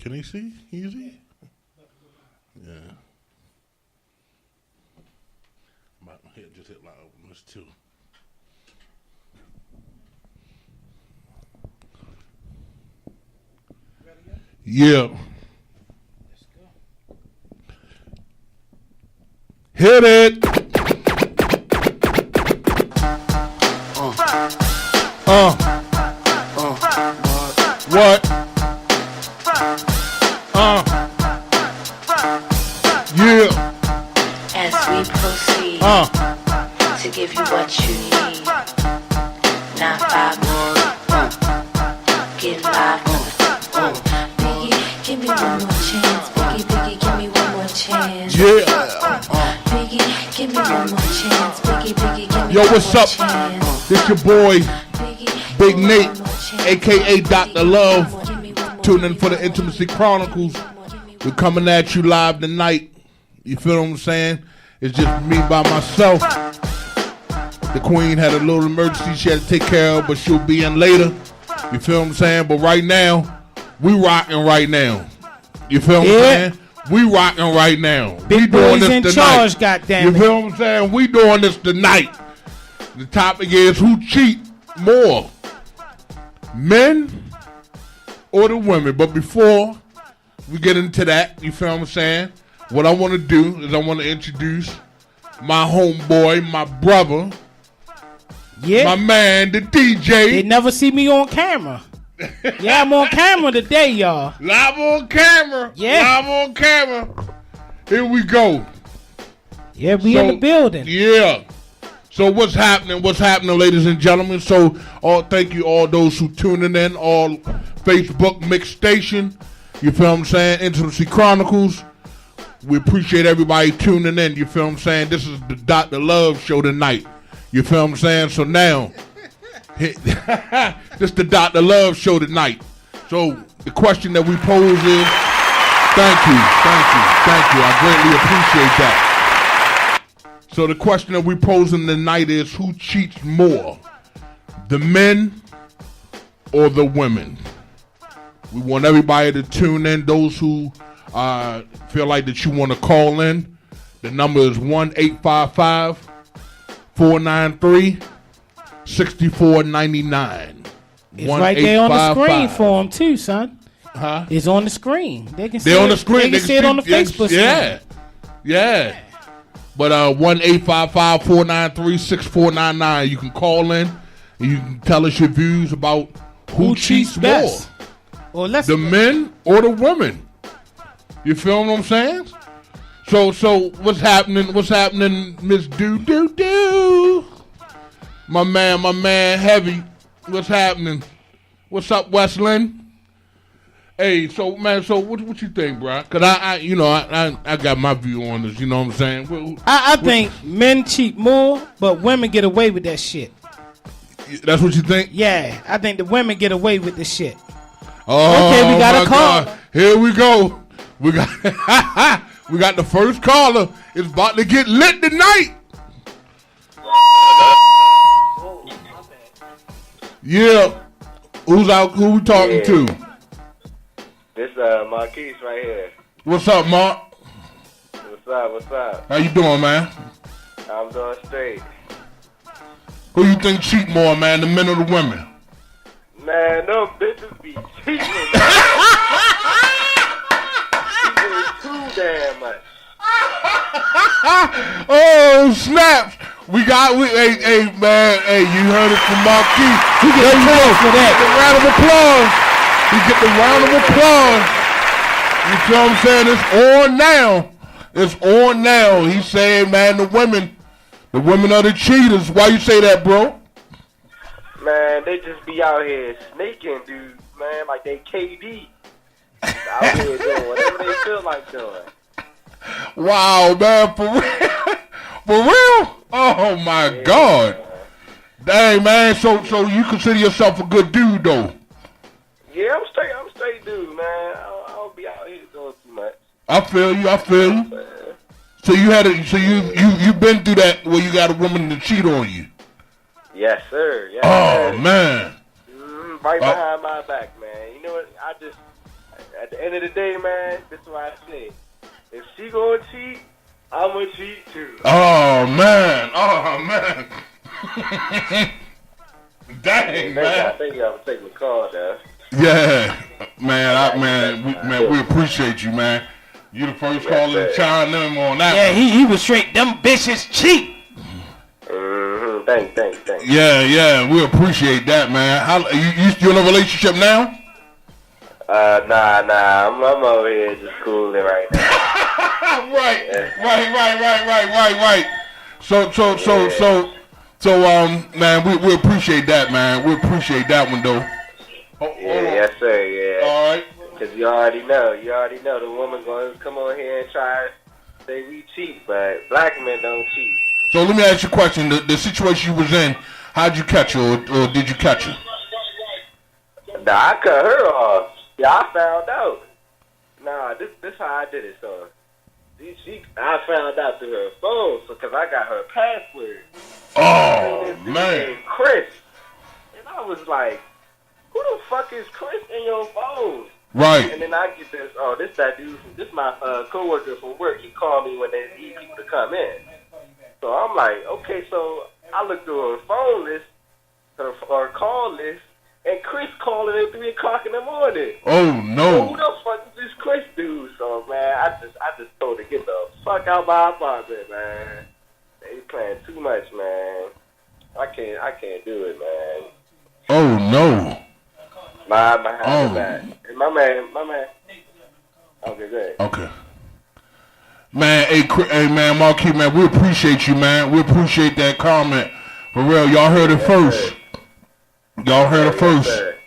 Can he see? Easy? Yeah. Just hit line open this too. Yeah. Let's go. Hit it. What? Yeah. As we proceed to give you what you need. Not 5 more. Get live. Biggie, give me one more chance. Biggie, give me one more chance. Yeah. Biggie, give me one more chance. Biggie, give me Yo, one what's more up? chance. This your boy, Biggie, Big give me Nate, one more chance. a.k.a. Dr. Biggie, Love. give me one more Tune in for the Intimacy Chronicles. We're coming at you live tonight. You feel what I'm saying? It's just me by myself. The queen had a little emergency she had to take care of, but she'll be in later. You feel what I'm saying? But right now, we rocking right now. You feel what I'm saying? We rocking right now. Big we doing boys this in tonight. charge, goddammit. You feel what I'm saying? We doing this tonight. The topic is who cheat more, men or the women? But before we get into that, you feel what I'm saying? What I want to do is I want to introduce my homeboy, my brother, my man, the DJ. They never see me on camera. Yeah, I'm on camera today, y'all. Live on camera. Yeah. Live on camera. Here we go. Yeah, we in the building. Yeah. So what's happening? What's happening, ladies and gentlemen? So thank you all those who tuning in, all Facebook Mix Station. You feel what I'm saying? Intimacy Chronicles. We appreciate everybody tuning in. You feel what I'm saying? This is the Dr. Love show tonight. You feel what I'm saying? So now, this is the Dr. Love show tonight. So the question that we pose is, thank you. I greatly appreciate that. So the question that we posing tonight is, who cheats more, the men or the women? We want everybody to tune in. Those who feel like that you want to call in, the number is 1-855-493-6499. It's right there on the screen for them too, son. Huh? It's on the screen. They can see on the screen. They can see it on the Facebook screen. Yeah. But 1-855-493-6499. You can call in and you can tell us your views about who cheats best. more, the men or the women. You feel what I'm saying? So what's happening? What's happening, Miss Do? My man, Heavy. What's happening? What's up, Westland? Hey, so man, what you think, bro? Cause I got my view on this. You know what I'm saying? I think men cheat more, but women get away with that shit. That's what you think? Yeah, I think the women get away with the shit. Oh, okay, we got a call. God. Here we go. We got we got the first caller. It's about to get lit tonight. Yeah. Who's out? Who we talking to? This Marquise right here. What's up, Mark? What's up? How you doing, man? I'm doing straight. Who you think cheat more, man, the men or the women? Man, no bitches be cheating. Too damn much. Oh, snaps. Hey, man, hey, you heard it from Marquis. He get applause for that. The round of applause. You get the round of applause. You feel what I'm saying? It's on now. He's saying, man, the women are the cheaters. Why you say that, bro? Man, they just be out here snaking, dude. Man, like they KD. Out here doing whatever they feel like doing. Wow, man, for real? For real? Oh, my God. Dang, man, so you consider yourself a good dude, though? Yeah, I'm straight dude, man. I don't be out here doing too much. I feel you. So you've been through that where you got a woman to cheat on you? Yes, sir. Yes, oh, sir. man. Right behind my back, man. You know what? at the end of the day, man, this is what I say. If she gonna cheat, I'm gonna cheat too. Oh man. Dang, man. I think y'all take the call now. Yeah, man, we appreciate you, man. You the first caller to chime in on that. Yeah, he was straight. Them bitches cheat. Mm-hmm. Thanks. Yeah, we appreciate that, man. How you in a relationship now? Nah. I'm over here just cooling right now. Right. So, man, we appreciate that, man. We appreciate that one, though. Yes, sir. Yeah. All right. Because you already know the woman going to come on here and try to say we cheat, but black men don't cheat. So let me ask you a question. The situation you was in, how'd you catch her, or did you catch her? Nah, I cut her off. Yeah, I found out. Nah, this how I did it, so. I found out through her phone, because I got her password. Oh, man. Chris. And I was like, who the fuck is Chris in your phone? Right. And then I get this, this that dude, this my coworker from work. He called me when they need people to come in. So I'm like, okay, so I looked through her phone list, her call list, and Chris calling at 3 o'clock in the morning. Oh no! So who the fuck is this Chris dude? So man, I just told her to get the fuck out my apartment, man. They playing too much, man. I can't do it, man. Oh no! Behind the back. And my man. Okay, good. Okay. Man, hey man, Marquis, man, we appreciate you, man. We appreciate that comment. For real, y'all heard it first. Y'all heard it first. Sir.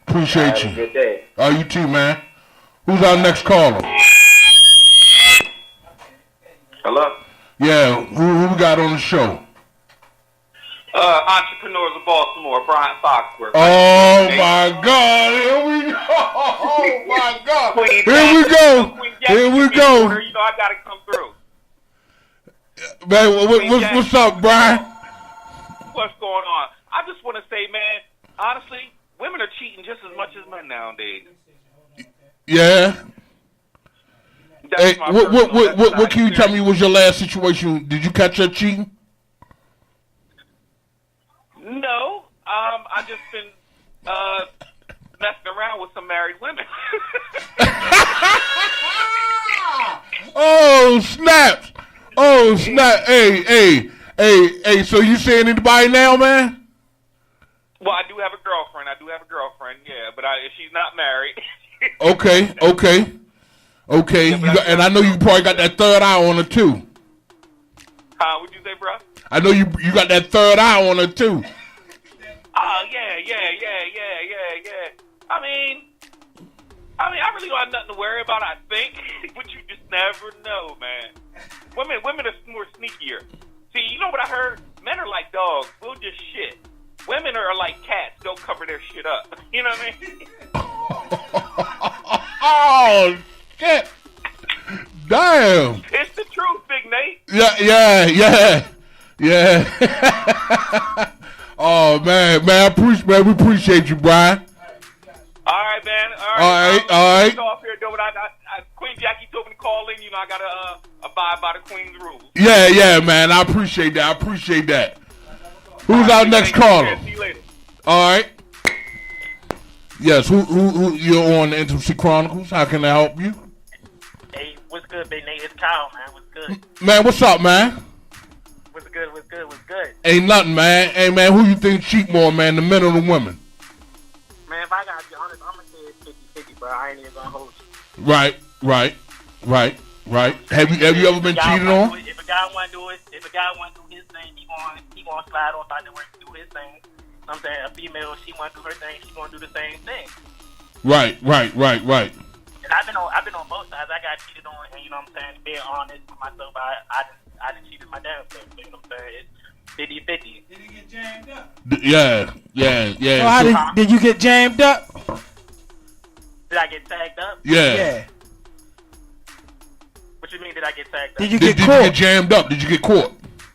Appreciate you. Have a good day. Oh, you too, man. Who's our next caller? Hello? Yeah, who we got on the show? Entrepreneurs of Baltimore, Brian Foxworth. Oh my God! Here we go! Oh my God! Here we go! You know I gotta come through. Man, what's up, Brian? What's going on? I just want to say, man, honestly, women are cheating just as much as men nowadays. Yeah. That's Hey, my what can you tell me was your last situation? Did you catch her cheating? No, I just been messing around with some married women. Oh snap! Oh snap! Hey! So you seeing anybody now, man? Well, I do have a girlfriend. Yeah, but if she's not married. Okay. Yeah, And I know you probably got that third eye on her too. What'd you say, bro? I know you got that third eye on her too. Oh, yeah. I really don't have nothing to worry about, I think. But you just never know, man. Women are more sneakier. See, you know what I heard? Men are like dogs. We'll just shit. Women are like cats. They'll cover their shit up. You know what I mean? Oh, shit. Damn. It's the truth, Big Nate. Yeah. Oh, man, we appreciate you, Brian. All right, man. All right. Off here doing Queen Jackie told me to call in. You know, I gotta abide by the Queen's rules. Yeah, man. I appreciate that. Who's our next caller? See you later. All right. Yes. Who? You're on the Intimacy Chronicles. How can I help you? Hey, what's good, Big Nate? It's Kyle, man. What's good? Man, what's up, man? What's good? Ain't nothing, man. Hey, man, who you think cheat more, man, the men or the women? Man, if I gotta be honest, I'm gonna say it's 50-50, bro. I ain't even gonna hold you. Right. Have you ever been cheated on? If a guy wanna do his thing, he gonna slide off out the work and do his thing. I'm saying a female, she wanna do her thing, she gonna do the same thing. Right. And I've been on both sides. I got cheated on, and you know what I'm saying, being honest with myself, I done cheated my damn self. So, you know what I'm saying? It's 50-50. Did he get jammed up? Yeah. So how did you get jammed up? Did I get tagged up? Yeah. What you mean? Did I get tagged up? Did you get caught? Did you get jammed up? Did you get caught?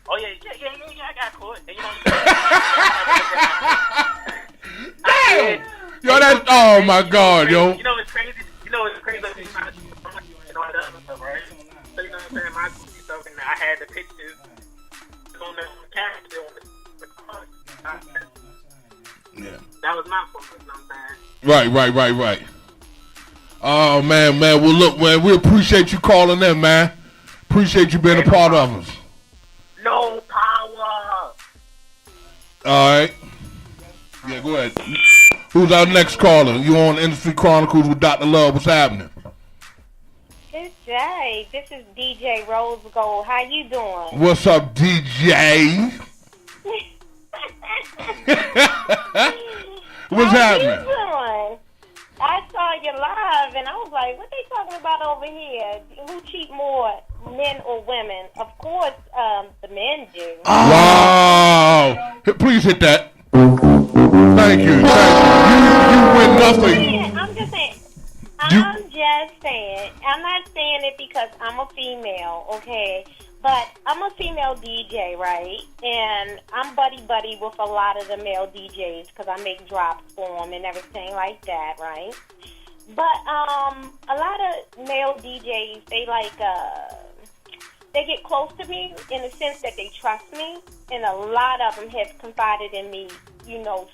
Oh yeah, I got caught. And you know what I'm saying? Damn! Yo, that's, oh my God, yo. You know what's crazy? You know the pictures on the camera. Yeah. That was my fault, you know what I'm saying? Right. Oh, man. Well, look, man, we appreciate you calling in, man. Appreciate you being a part of us. No power. All right. Yeah, go ahead. Who's our next caller? You on Industry Chronicles with Dr. Love. What's happening? Good day. This is DJ Rose Gold. How you doing? What's up, DJ? What's happening? How you doing? I saw you live, and I was like, what they talking about over here? Who cheat more, men or women? Of course, the men do. Wow. Please hit that. Thank you. You win nothing. I'm just saying. I'm not saying it because I'm a female, okay? But I'm a female DJ, right? And I'm buddy with a lot of the male DJs because I make drops for them and everything like that, right? But a lot of male DJs, they get close to me in the sense that they trust me, and a lot of them have confided in me,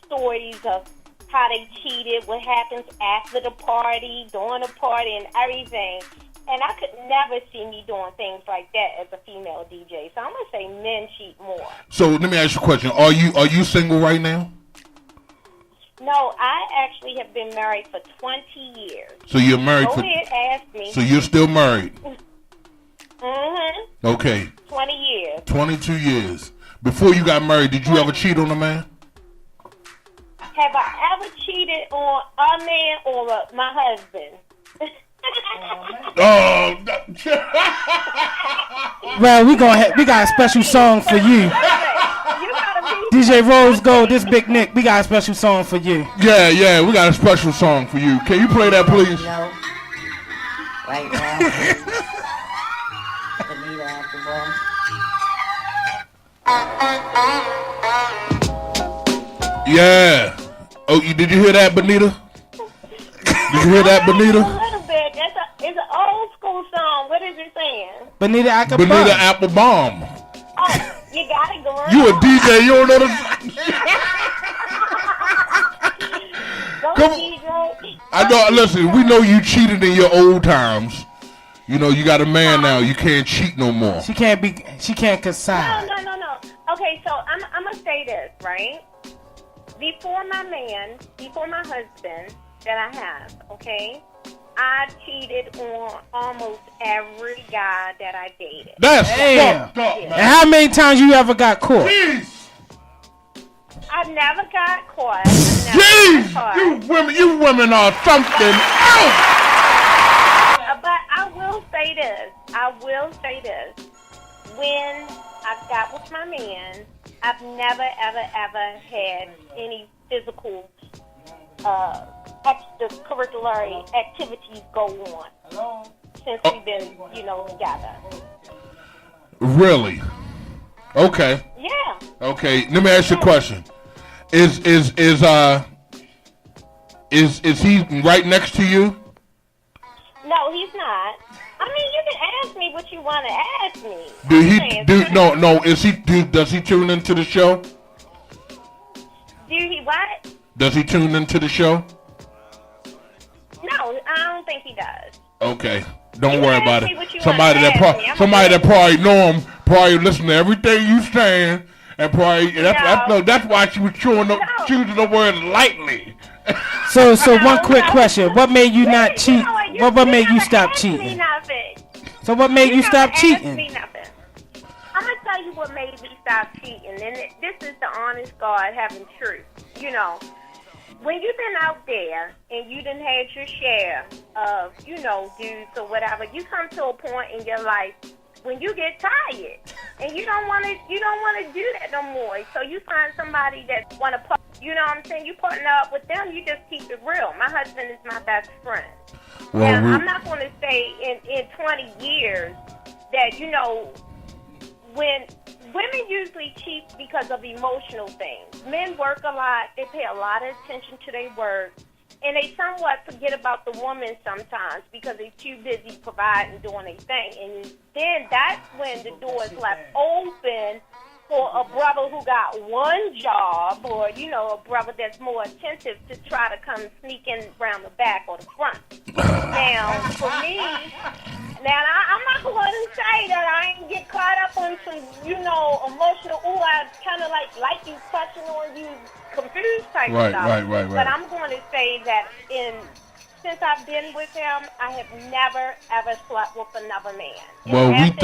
stories of how they cheated, what happens after the party, during the party, and everything. And I could never see me doing things like that as a female DJ. So I'm going to say men cheat more. So let me ask you a question. Are you single right now? No, I actually have been married for 20 years. So you're married Go ahead, ask me. So you're still married? Mm-hmm. Okay. 20 years. 22 years. Before you got married, did you ever cheat on a man? Have I ever cheated on a man or my husband? Oh. Well, we got a special song for you. DJ Rose Gold, this Big Nick, we got a special song for you. Yeah, we got a special song for you. Can you play that, please? No. Right now. Anita Applebum. Yeah. Oh, did you hear that, Benita? Did you hear that, Benita? A little bit. It's an old school song. What is it saying? Benita Applebum. Benita Applebum. Oh, you got it, girl. You a DJ? You don't know the... Come on. I know. Listen, we know you cheated in your old times. You got a man now. You can't cheat no more. She can't consign. No. Okay, so I'm gonna say this, right? Before my husband that I have, okay, I cheated on almost every guy that I dated. That's fucked up, man. And how many times you ever got caught? Jeez. I never got caught. Jeez, you women are something else. But I will say this. When I got with my man, I've never, ever had any physical extracurricular activities go on since we've been, together. Really? Okay. Yeah. Okay. Let me ask you a question. Is he right next to you? No, he's not. I mean, you can ask me what you want to ask me. Does he tune into the show? Do he what? Does he tune into the show? No, I don't think he does. Okay. Don't worry about it. Somebody that probably know him, probably listen to everything you saying, and probably that's why she was choosing the word lightly. So one quick question: what made you not cheat? What made you stop cheating? So what made you stop cheating? I'm gonna tell you what made me stop cheating, and this is the honest God having truth. When you've been out there and you done had your share of, dudes or whatever, you come to a point in your life when you get tired and you don't want to do that no more. So you find somebody that want to, you partner up with them. You just keep it real. My husband is my best friend. Well, now, I'm not going to say in 20 years that, when women usually cheat because of emotional things. Men work a lot. They pay a lot of attention to their work. And they somewhat forget about the woman sometimes because they're too busy providing, doing their thing. And then that's when the door is left open for a brother who got one job, or, you know, a brother that's more attentive to try to come sneak in around the back or the front. Now, for me, I'm not going to say that I ain't get caught up on some, you know, emotional, I kind of like you touching on you, confused type Right, stuff. right. But I'm going to say that since I've been with him, I have never ever slept with another man. Well, I have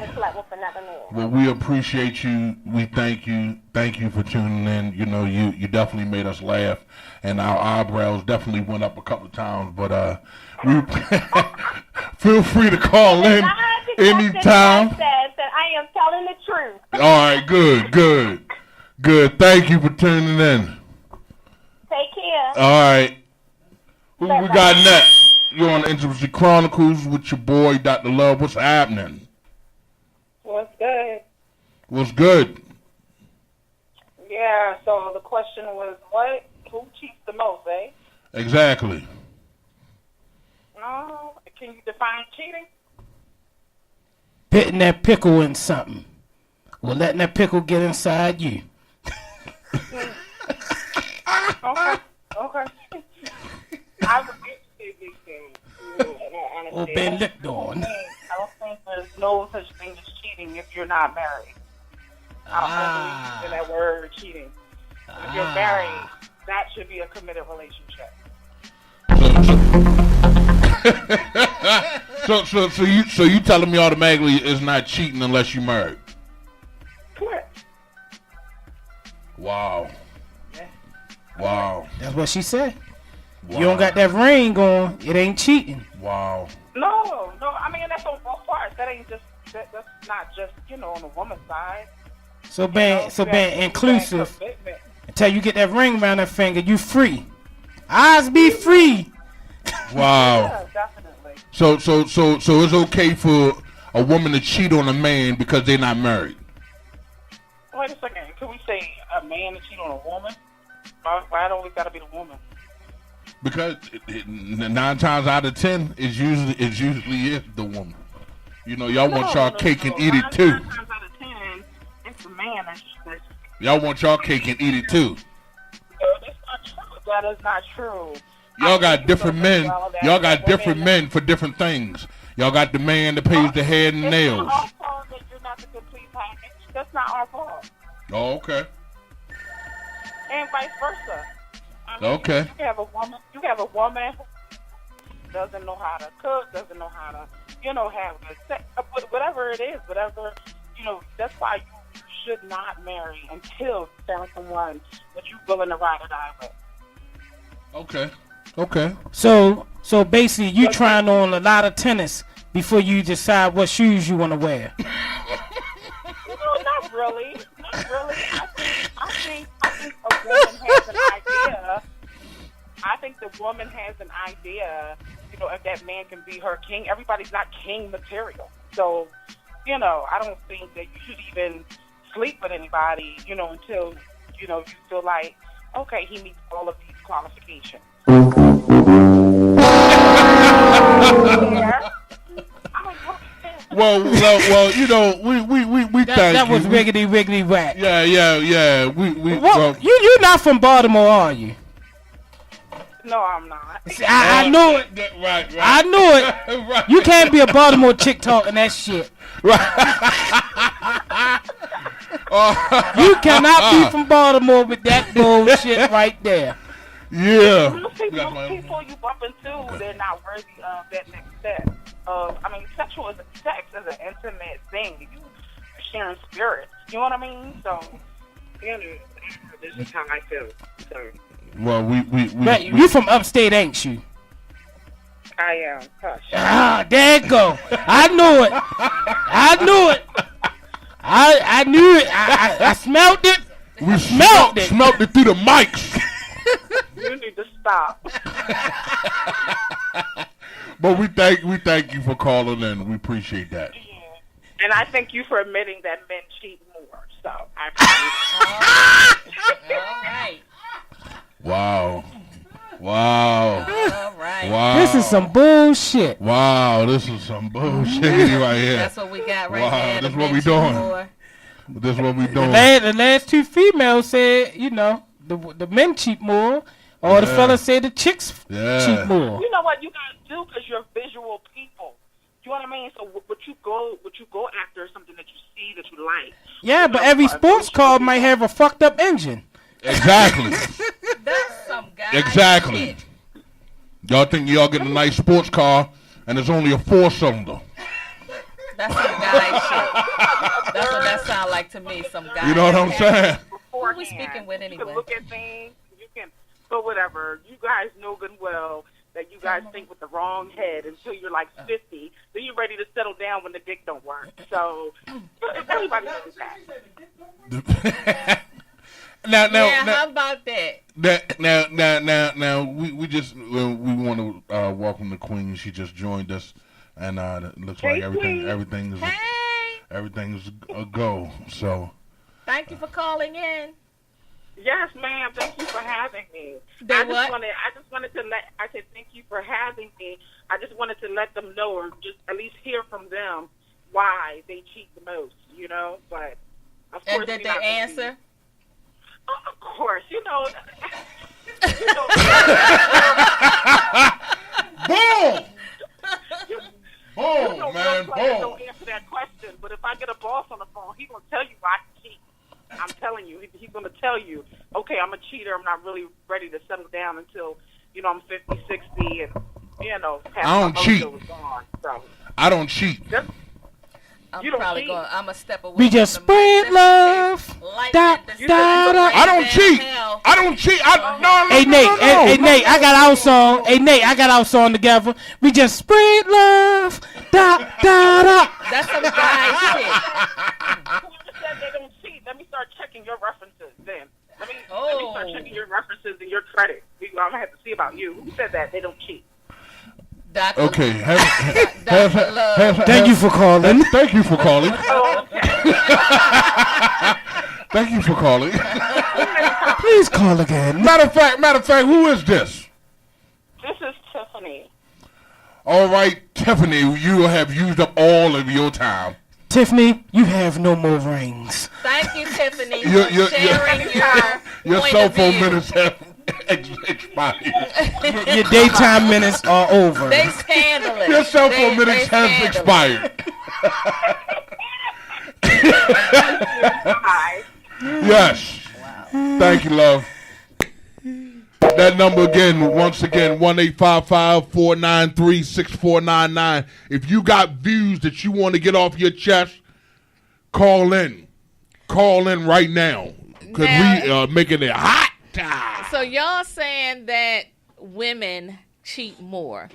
never slept with another man. Well, we appreciate you. We thank you. Thank you for tuning in. You know, you definitely made us laugh, and our eyebrows definitely went up a couple of times. But we feel free to call in anytime. Says that I am telling the truth. All right, good. Thank you for tuning in. Take care. All right. Who we got next? You're on the Intimacy Chronicles with your boy, Dr. Love. What's happening? What's good? What's good? Yeah, so the question was, who cheats the most, eh? Exactly. Can you define cheating? Putting that pickle in something. Or letting that pickle get inside you. Okay. I would say these things. Or been licked on. I don't think there's no such thing as cheating if you're not married. I don't believe in that word cheating. If you're married, that should be a committed relationship. So you telling me automatically it's not cheating unless you're married? Correct. Wow. Yeah. Wow. That's what she said. Wow. You don't got that ring on, it ain't cheating. Wow. No. I mean, that's on both parts. That ain't just that's not just, you know, on the woman's side. So being inclusive until you get that ring around that finger, you free. Eyes be free. Wow. Yeah, definitely. So it's okay for a woman to cheat on a man because they're not married. Wait a second. Can we say a man to cheat on a woman? Why it always got to be the woman? Because 9 times out of 10, it usually is the woman. You know, y'all want y'all cake and eat it too. 9 times out of 10, it's the man that's y'all want y'all cake and eat it too. No, that's not true. That is not true. Y'all got different men. Y'all got different men for different things. Y'all got the man that pays the hair and nails. It's not our fault that you're not the complete package. That's not our fault. Oh, okay. And vice versa. I mean, Okay. You have a woman who doesn't know how to cook, doesn't know how to, you know, have good sex, whatever it is, you know, that's why you should not marry until you found someone that you're willing to ride or die with. Okay. So basically, you trying on a lot of tennis before you decide what shoes you want to wear. No, not really. I think a woman has an idea. I think the woman has an idea, you know, if that man can be her king. Everybody's not king material. So, you know, I don't think that you should even sleep with anybody, you know, until, you know, you feel like, okay, he meets all of these qualifications. Well, you know, we thank that you. was wiggity whack. Yeah. Well, you're not from Baltimore, are you? No, I'm not. See, I knew it. Right. I knew it. Right. You can't be a Baltimore chick talking that shit. You cannot be from Baltimore with that bullshit right there. Yeah. Most people you bump into, they're not worthy of that next step. I mean, sex is an intimate thing. You're sharing spirits. You know what I mean? So, you know, this is how I feel. So. Well, we you from upstate, ain't you? I am. Hush. There it go. I knew it. I knew it. I smelled it. We smelled it through the mics. You need to stop. But we thank you for calling in. We appreciate that. Yeah. And I thank you for admitting that men cheat more. So I appreciate it. All right. Wow. Wow. All right. Wow. This is some bullshit. Wow, this is some bullshit right here. That's what we got right Wow, there. this the what we men doing. cheat more. This what we doing. The last two females said, you know, the men cheat more, or the fellas said the chicks cheat more. You know what you guys do because you're visual people. You know what I mean? So what you go after is something that you see that you like. Yeah, but every sports car might have a fucked up engine. Exactly. That's some guy Exactly. shit. Y'all think y'all getting a nice sports car and it's only a 4-cylinder. That's some guy shit. That's what that sound like to me. Some guy. You know what I'm saying? Who are we speaking with You anyway? can look at things. You can, but whatever. You guys know good and well that you guys think with the wrong head until you're like 50. Then you're ready to settle down when the dick don't work. So everybody knows that. Now, how about that? Now, we just we want to welcome the Queen. She just joined us, and it looks like everything's a go. So, Thank you for calling in. Yes, ma'am. Thank you for having me. I said thank you for having me. I just wanted to let them know, or just at least hear from them why they cheat the most. You know, but of course. And did they answer? Of course, you know. boom, You know, man, players boom. don't answer that question, but if I get a boss on the phone, he's gonna tell you I cheat. I'm telling you, he's gonna tell you, okay, I'm a cheater. I'm not really ready to settle down until I'm 50, 60, and I don't cheat. Gone, so. I don't cheat. I'm probably going. I'm a step away. We just spread love. I don't cheat. I don't cheat. No. Hey Nate, I got our song. Hey Nate, I got our song together. We just spread love. That's some guy shit. Whoever said they don't cheat, let me start checking your references then. Let me start checking your references and your credit. I'm gonna have to see about you. Who said that they don't cheat? Okay. Thank you for calling. Thank you for calling. Thank you for calling. Please call again. Matter of fact, who is this? This is Tiffany. All right, Tiffany, you have used up all of your time. Tiffany, you have no more rings. Thank you, Tiffany, Your for sharing your cell point phone of view. minutes have expired. Your daytime minutes are over. They scandalous. Your cell phone minutes have expired. Yes. Wow. Thank you, love. That number again, once again, 1-855-493-6499. If you got views that you want to get off your chest, call in. Call in right now. Because we are making it hot. So y'all saying that women cheat more.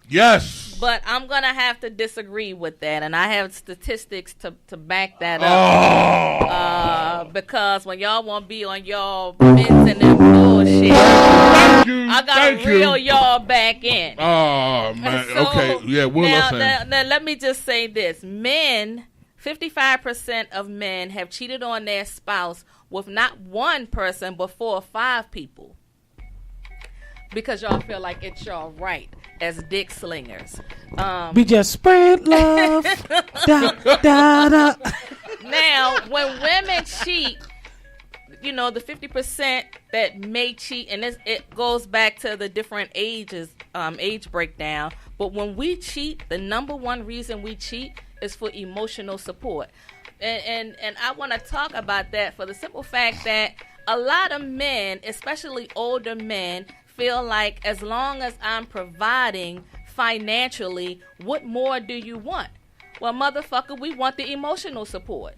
Yes. But I'm going to have to disagree with that. And I have statistics to back that up. Because when y'all want to be on y'all men's and them bullshit, I got to reel y'all back in. Oh, man. So, okay. Yeah, we'll listen. Now, let me just say this. Men, 55% of men have cheated on their spouse with not one person, but 4 or 5 people. Because y'all feel like it's y'all right as dick slingers. We just spread love. Da. Now, when women cheat, the 50% that may cheat, and it goes back to the different ages, age breakdown. But when we cheat, the number one reason we cheat is for emotional support. And I want to talk about that for the simple fact that a lot of men, especially older men, feel like as long as I'm providing financially, what more do you want? Well, motherfucker, we want the emotional support.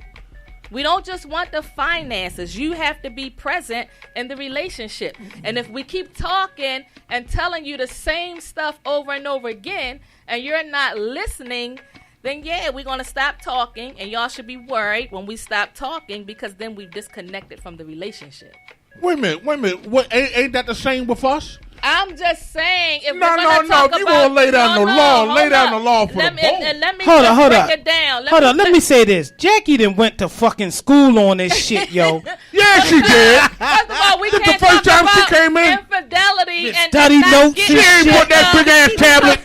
We don't just want the finances. You have to be present in the relationship. And if we keep talking and telling you the same stuff over and over again, and you're not listening, then we're going to stop talking, and y'all should be worried when we stop talking, because then we've disconnected from the relationship. Wait a minute. What, ain't that the same with us? I'm just saying, if No, we're going to talk about... you want to lay down the law. Lay down the law for the both. Let me Hold on. break it down. Let me say this. Jackie done went to fucking school on this shit, yo. Yeah, she did. First of all, we This can't the first talk time she about came in. infidelity and study not notes getting She ain't put that big ass tablet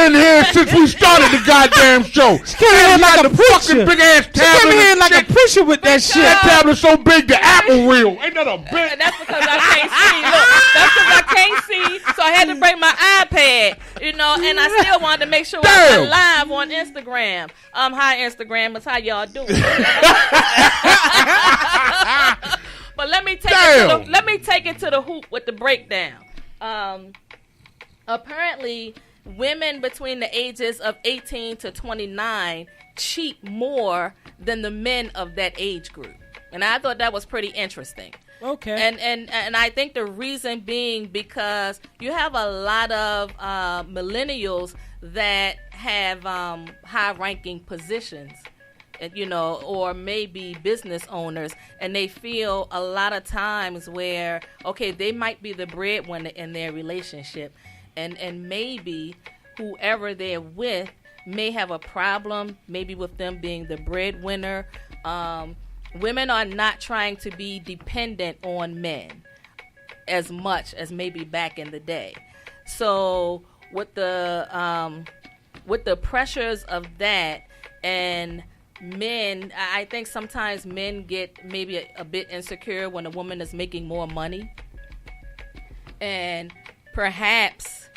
in here since we started the goddamn show. She came in here like a preacher. Big ass She tablet. came in here like a preacher with that shit. That tablet so big, the apple wheel. Ain't that a big? And that's because I can't see. Look, that's because I can't see. So I had to bring my iPad, you know, and I still wanted to make sure I was live on Instagram. Hi Instagram, how y'all doing? But let me take it to the hoop with the breakdown. Apparently, women between the ages of 18 to 29 cheat more than the men of that age group, and I thought that was pretty interesting. Okay. And I think the reason being because you have a lot of millennials that have high-ranking positions, you know, or maybe business owners, and they feel a lot of times where, okay, they might be the breadwinner in their relationship, and maybe whoever they're with may have a problem, maybe with them being the breadwinner. Women are not trying to be dependent on men as much as maybe back in the day. So with the pressures of that, and men, I think sometimes men get maybe a bit insecure when a woman is making more money, and perhaps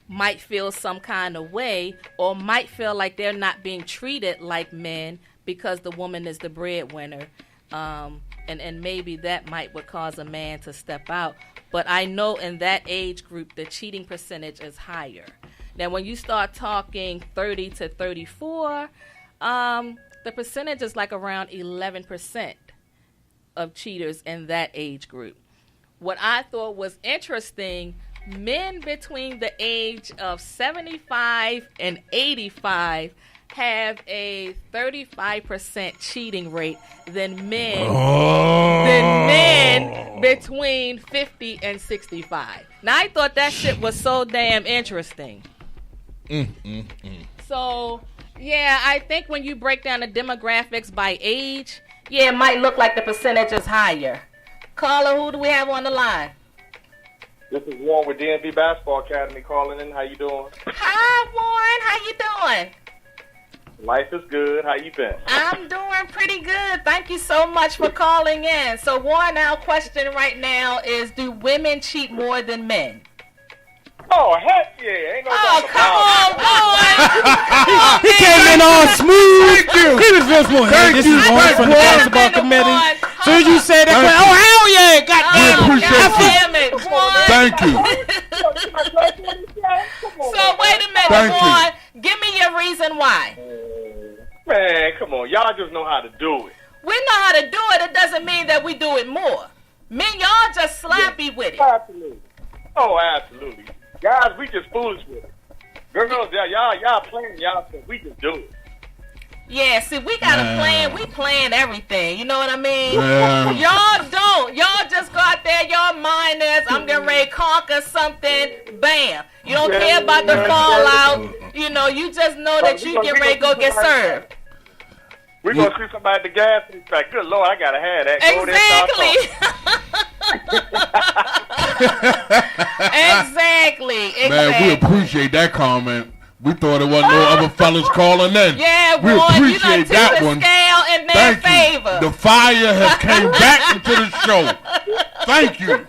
might feel some kind of way, or might feel like they're not being treated like men because the woman is the breadwinner, and maybe that would cause a man to step out. But I know in that age group, the cheating percentage is higher. Now, when you start talking 30 to 34, the percentage is like around 11% of cheaters in that age group. What I thought was interesting, men between the age of 75 and 85 have a 35% cheating rate than men between 50 and 65. Now, I thought that shit was so damn interesting. So, yeah, I think when you break down the demographics by age, yeah, it might look like the percentage is higher. Caller, who do we have on the line? This is Warren with DNB Basketball Academy calling in. How you doing? Hi, Warren. How you doing? Life is good. How you been? I'm doing pretty good. Thank you so much for calling in. So, Warren, our question right now is, do women cheat more than men? Oh, heck yeah. Ain't no come on, Warren. He came in all smooth. He was real smooth. Hey, this is Warren from the basketball committee. So you say that, oh, hell yeah. Goddamn it. Thank you. So, wait a minute, Warren. Give me your reason why. Man, come on. Y'all just know how to do it. We know how to do it. It doesn't mean that we do it more. Men, y'all just sloppy with it. Absolutely. Oh, absolutely. Guys, we just foolish with it. Girls, y'all playing y'all stuff. We just do it. Yeah, see, we got a plan. We plan everything. You know what I mean? Yeah. Y'all don't. Y'all just go out there. Y'all mind this. I'm getting ready to conquer something. Bam. You don't care about the fallout. You know, you just know that you get ready to go get served. We're going to see somebody at the gas station. Like, good Lord, I got to have that. Exactly. Man, we appreciate that comment. We thought it wasn't no other fellas calling in. Yeah, we appreciate that one. Scale in their favor. The fire has came back into the show. Thank you.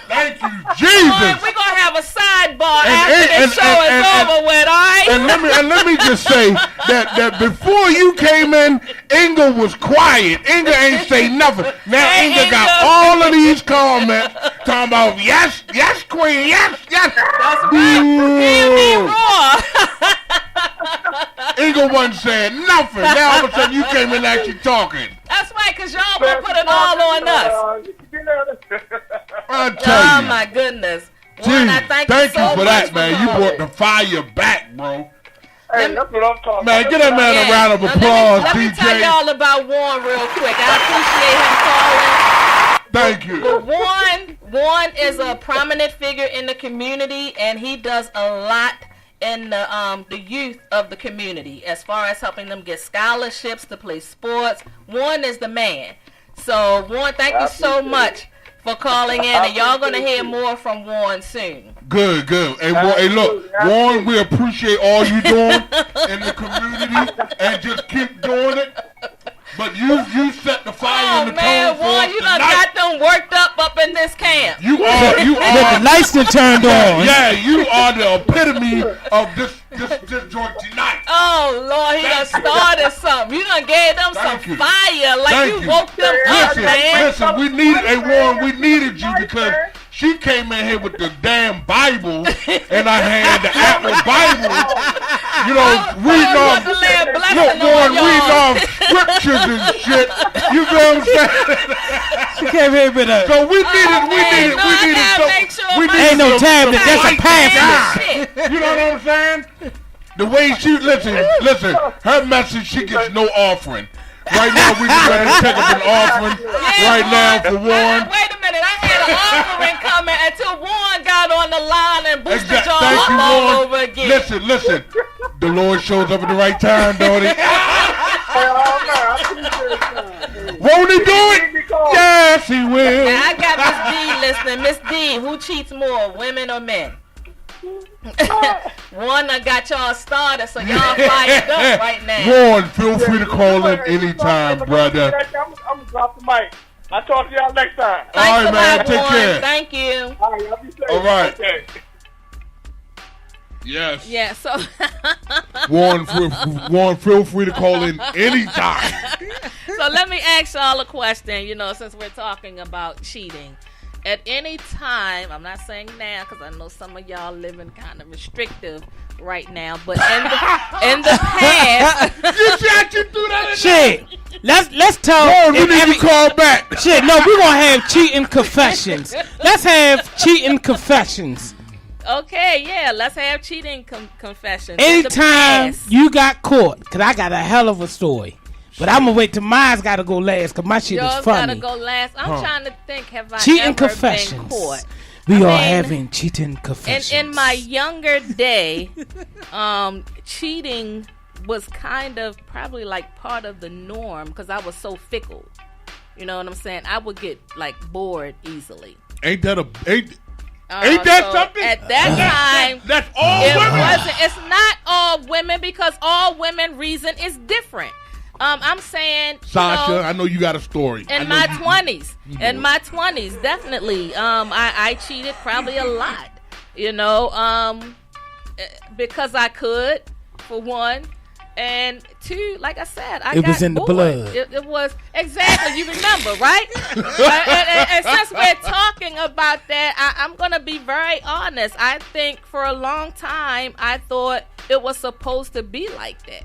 Thank you, Jesus. We're going to have a sidebar after the show is over with, all right? And let me just say that before you came in, Inga was quiet. Inga ain't say nothing. Now Inga got all of these comments talking about, yes, queen, yes. That's right. Inga wasn't saying nothing. Now all of a sudden you came in actually talking. That's right, because y'all will put it all on us. I tell you. Oh, my goodness. Gee, thank you so for that, man. You brought the fire back, bro. Hey, that's what I'm talking about. Man, get that man a round of applause, let me DJ. tell y'all about Warren real quick. I appreciate him calling. Thank you. But Warren is a prominent figure in the community, and he does a lot in the youth of the community as far as helping them get scholarships to play sports. Warren is the man. So, Warren, thank you so much for calling in, and y'all gonna hear more from Warren soon. Good. Hey, look, Warren, we appreciate all you doing in the community, and just keep doing it. But you set the fire in the tone for Warren, us you done tonight. got them worked up in this camp. You are. The lights done turned on. Yeah, you are the epitome of this joint tonight. Oh Lord, he done started something. You done gave them some fire, like you woke them up, man. Listen, we needed you because she came in here with the damn Bible, and I had the Apple Bible. You know, reading off scriptures and shit. You know what I'm saying? She came here with a. So we needed Ain't no tablet, that's a pamphlet. You know what I'm saying? The way she listen, her message, she gets no offering. Right now, we just going to take up an offering right now for Warren. Wait a minute, I had an offering coming until Warren got on the line and boosted y'all Thank up you, all Warren. over again. Listen. The Lord shows up at the right time, don't he? Won't he do it? Yes, he will. Now, I got Miss D listening. Miss D, who cheats more, women or men? One that got y'all started, so y'all fired up right now. Warren, feel free to call in anytime, brother. I'm gonna drop the mic. I'll talk to y'all next time. All right, man. Take care. Thank you. All right, y'all be safe. All right. Okay. Yes. Yeah, so Warren, feel free to call in anytime. So let me ask y'all a question, since we're talking about cheating. At any time, I'm not saying now because I know some of y'all living kind of restrictive right now, but in the past, you threw that in shit. Let's tell. Warren, we need to call back. Shit, no, we're gonna have cheating confessions. Let's have cheating confessions. Okay, yeah, let's have cheating confessions. Anytime you got caught, because I got a hell of a story. But I'm going to wait till mine's got to go last because my shit is funny. Yours got to go last. I'm trying to think, have I cheating ever confessions. been caught? We are having cheating confessions. In my younger day, cheating was kind of probably like part of the norm because I was so fickle. You know what I'm saying? I would get like bored easily. Ain't that something? At that time, that's all women. It's not all women because all women reason is different. I'm saying, Sasha, I know you got a story. In my 20s, definitely. I cheated probably a lot, because I could, for one. And two, like I said, I got was in bored. the blood. It was, exactly, you remember, right? and since we're talking about that, I'm going to be very honest. I think for a long time, I thought it was supposed to be like that.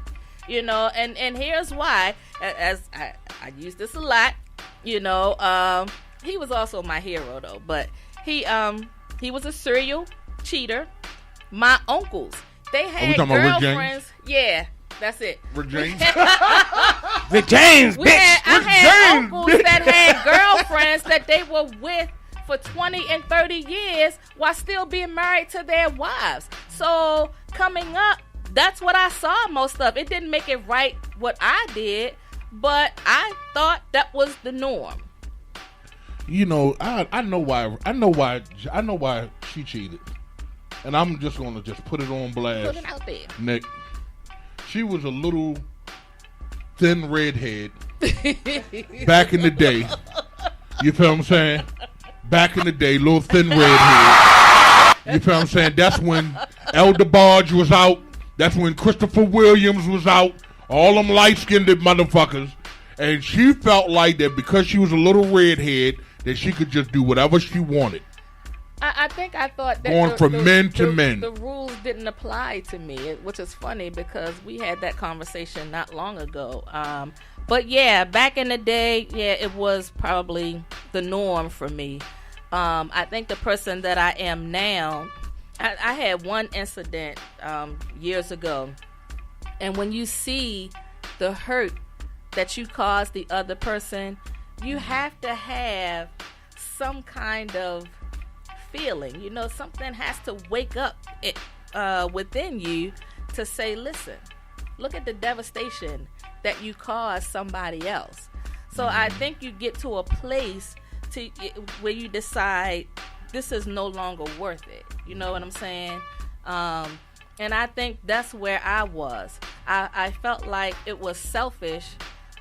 And here's why. As I use this a lot, he was also my hero though, but he was a serial cheater. My uncles, they had girlfriends. Yeah, that's it. Rick James. Rick James, bitch. I had uncles that had girlfriends that they were with for 20 and 30 years while still being married to their wives. So coming up, that's what I saw most of. It didn't make it right what I did, but I thought that was the norm. I know why she cheated. And I'm just going to just put it on blast. Put it out there. Nick, she was a little thin redhead back in the day. You feel what I'm saying? Back in the day, little thin redhead. You feel what I'm saying? That's when Elder Barge was out. That's when Christopher Williams was out. All them light-skinned motherfuckers. And she felt like that because she was a little redhead, that she could just do whatever she wanted. I think I thought that going from men to men. The rules didn't apply to me, which is funny because we had that conversation not long ago. But yeah, back in the day, yeah, it was probably the norm for me. I think the person that I am now, I had one incident years ago, and when you see the hurt that you caused the other person, you have to have some kind of feeling. Something has to wake up within you to say, listen, look at the devastation that you caused somebody else. So I think you get to a place to where you decide this is no longer worth it. You know what I'm saying? And I think that's where I was. I felt like it was selfish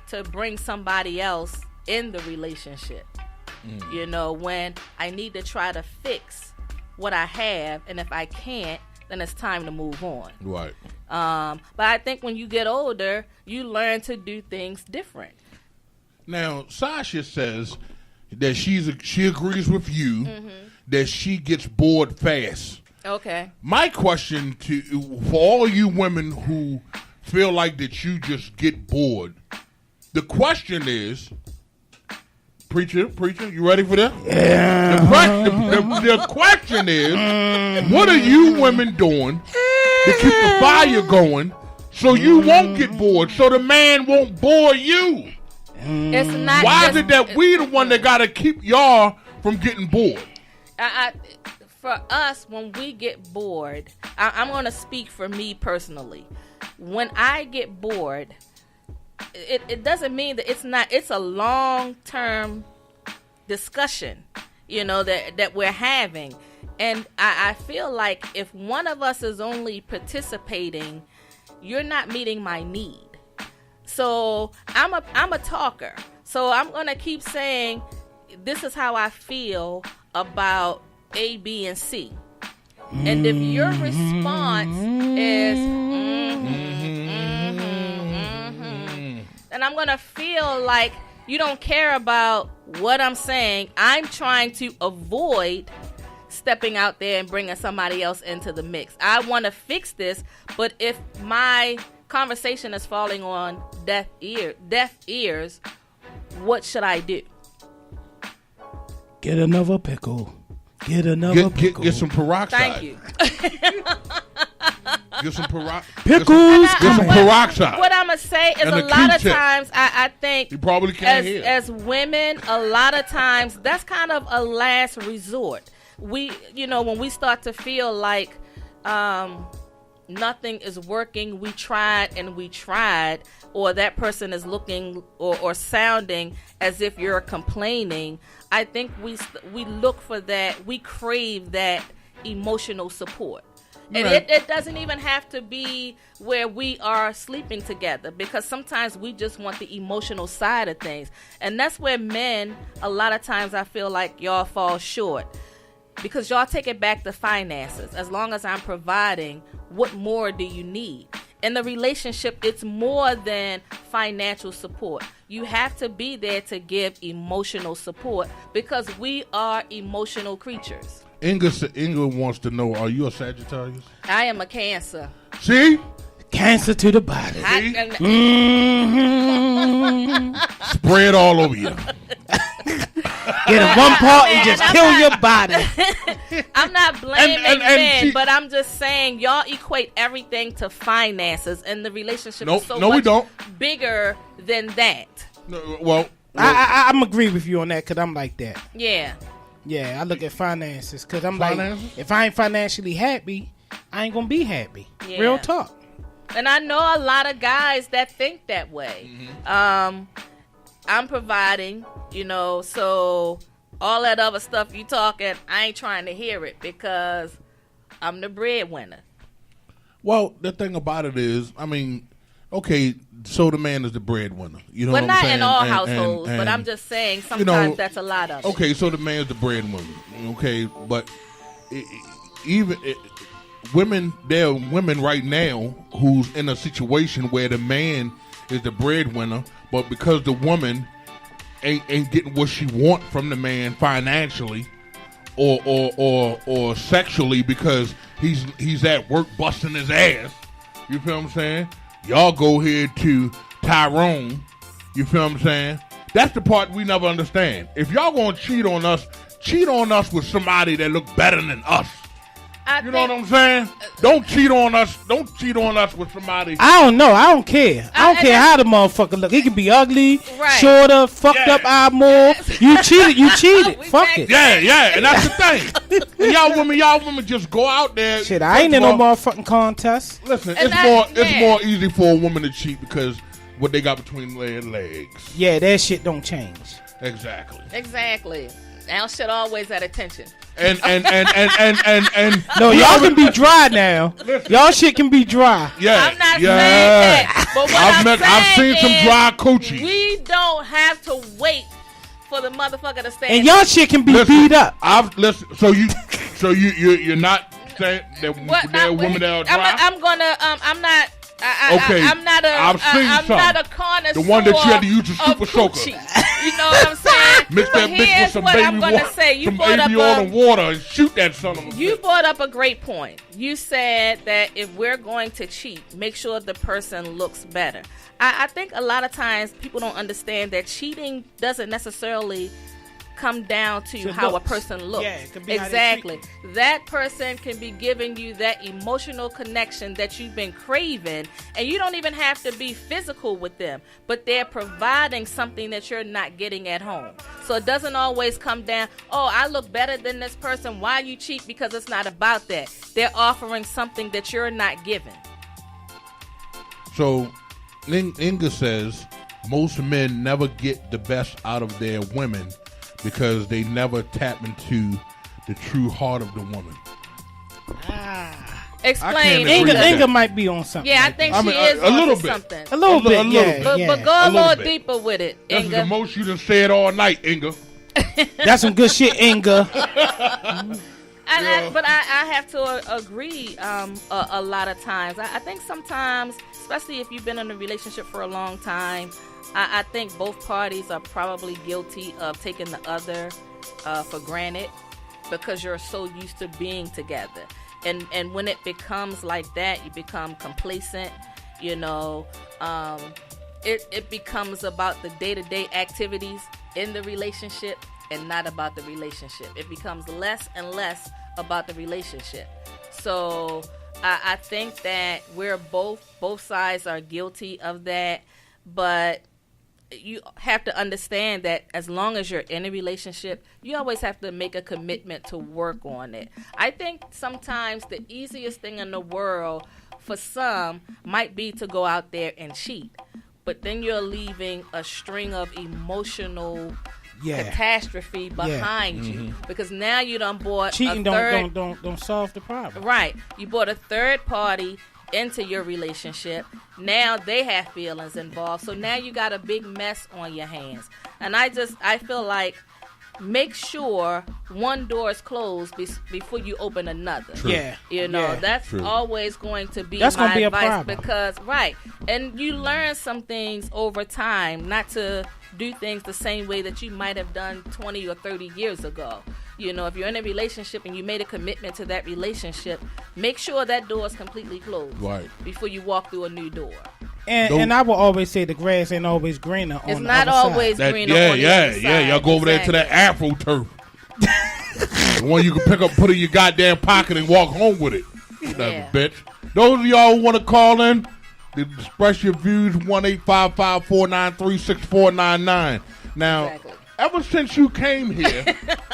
to bring somebody else in the relationship. You know, when I need to try to fix what I have, and if I can't, then it's time to move on. Right. But I think when you get older, you learn to do things different. Now, Sasha says that she agrees with you that she gets bored fast. Okay. My question for all you women who feel like that you just get bored, the question is, preacher, you ready for that? Yeah. The question is, what are you women doing to keep the fire going so you won't get bored, so the man won't bore you? It's not. Why is it that we the one that got to keep y'all from getting bored? For us, when we get bored, I'm going to speak for me personally. When I get bored, it doesn't mean that it's a long-term discussion, you know, that we're having. And I feel like if one of us is only participating, you're not meeting my need. So I'm a talker. So I'm going to keep saying, this is how I feel about A, B, and C. And if your response is, then I'm going to feel like you don't care about what I'm saying. I'm trying to avoid stepping out there and bringing somebody else into the mix. I want to fix this, but if my conversation is falling on deaf ears, what should I do? Get another pickle. Get another pickle. Get some peroxide. Thank you. Get some pickles. Get some peroxide. What I'm going to say is a lot of times I think you probably can't hear. As women, a lot of times that's kind of a last resort. We, you know, when we start to feel like nothing is working, we tried, or that person is looking or sounding as if you're complaining, I think we look for that, we crave that emotional support. And right. it doesn't even have to be where we are sleeping together, because sometimes we just want the emotional side of things. And that's where men, a lot of times I feel like y'all fall short, because y'all take it back to finances. As long as I'm providing, what more do you need? In the relationship, it's more than financial support. You have to be there to give emotional support, because we are emotional creatures. Inga wants to know, are you a Sagittarius? I am a Cancer. See? Cancer to the body. Spread all over you. Get in one part and just kill your body. I'm not blaming men, but I'm just saying y'all equate everything to finances, and the relationship is so much bigger than that. No, well, I'm agree with you on that, because I'm like that. Yeah. Yeah, I look at finances, because I'm like, if I ain't financially happy, I ain't going to be happy. Yeah. Real talk. And I know a lot of guys that think that way. Mm-hmm. I'm providing, you know, so all that other stuff you talking, I ain't trying to hear it, because I'm the breadwinner. Well, the thing about it is, I mean, okay, so the man is the breadwinner. You know what I'm saying? Well, not in all households, but I'm just saying sometimes that's a lot of it. Okay, so the man is the breadwinner. Okay, but there are women right now who's in a situation where the man is the breadwinner, but because the woman ain't getting what she want from the man financially or sexually, because he's at work busting his ass. You feel what I'm saying? Y'all go here to Tyrone. You feel what I'm saying? That's the part we never understand. If y'all gonna cheat on us with somebody that look better than us. You know what I'm saying? Don't cheat on us. Don't cheat on us with somebody. I don't know. I don't care. I don't care how the motherfucker look. He can be ugly, shorter, fucked up eye more. You cheated. Fuck it. Yeah. And that's the thing. y'all women just go out there. Shit, I ain't in no motherfucking contest. Listen, it's more easy for a woman to cheat because what they got between their legs. Yeah, that shit don't change. Exactly. Now shit always at attention. And no, y'all can be dry now. Y'all shit can be dry. Yeah, I'm not saying that. But what I've seen some dry coochie. We don't have to wait for the motherfucker to stand. And y'all shit can be beat up. So you're not saying that there are women that are dry? I'm not a connoisseur. The one that you had to use the super soaker. You know what I'm saying? Mix that bitch with some baby water, some baby oil and water, and shoot that son of a bitch. You brought up a great point. You said that if we're going to cheat, make sure the person looks better. I think a lot of times people don't understand that cheating doesn't necessarily come down to how looks. A person looks. Yeah, it could be exactly. That person can be giving you that emotional connection that you've been craving, and you don't even have to be physical with them, but they're providing something that you're not getting at home. So it doesn't always come down, oh, I look better than this person, why you cheat? Because it's not about that. They're offering something that you're not giving. So Inga says most men never get the best out of their women because they never tap into the true heart of the woman. Explain. Inga might be on something. Yeah, I think she is a little on bit. something. A little bit, yeah. But go a little deeper with it, That's Inga. the most you done said all night, Inga. That's some good shit, Inga. But I have to agree a lot of times. I think sometimes, especially if you've been in a relationship for a long time, I think both parties are probably guilty of taking the other for granted because you're so used to being together. And when it becomes like that, you become complacent, you know. It becomes about the day-to-day activities in the relationship and not about the relationship. It becomes less and less about the relationship. So I think that we're both sides are guilty of that, but you have to understand that as long as you're in a relationship, you always have to make a commitment to work on it. I think sometimes the easiest thing in the world for some might be to go out there and cheat, but then you're leaving a string of emotional catastrophe behind you because now you done bought cheating. Don't solve the problem. Right, you bought a third party into your relationship. Now they have feelings involved, so now you got a big mess on your hands. And I feel like make sure one door is closed before you open another. True. Yeah, you know that's True. always going to be that's my gonna be advice a problem. because and you learn some things over time, not to do things the same way that you might have done 20 or 30 years ago. You know, if you're in a relationship and you made a commitment to that relationship, make sure that door is completely closed before you walk through a new door. And I will always say the grass ain't always greener on the other side. It's not always greener on the other side. Yeah. Y'all go over there to that Afro turf. The one you can pick up, put in your goddamn pocket, and walk home with it. Bitch. Those of y'all who want to call in, express your views, 1-855-493-6499. Now, ever since you came here,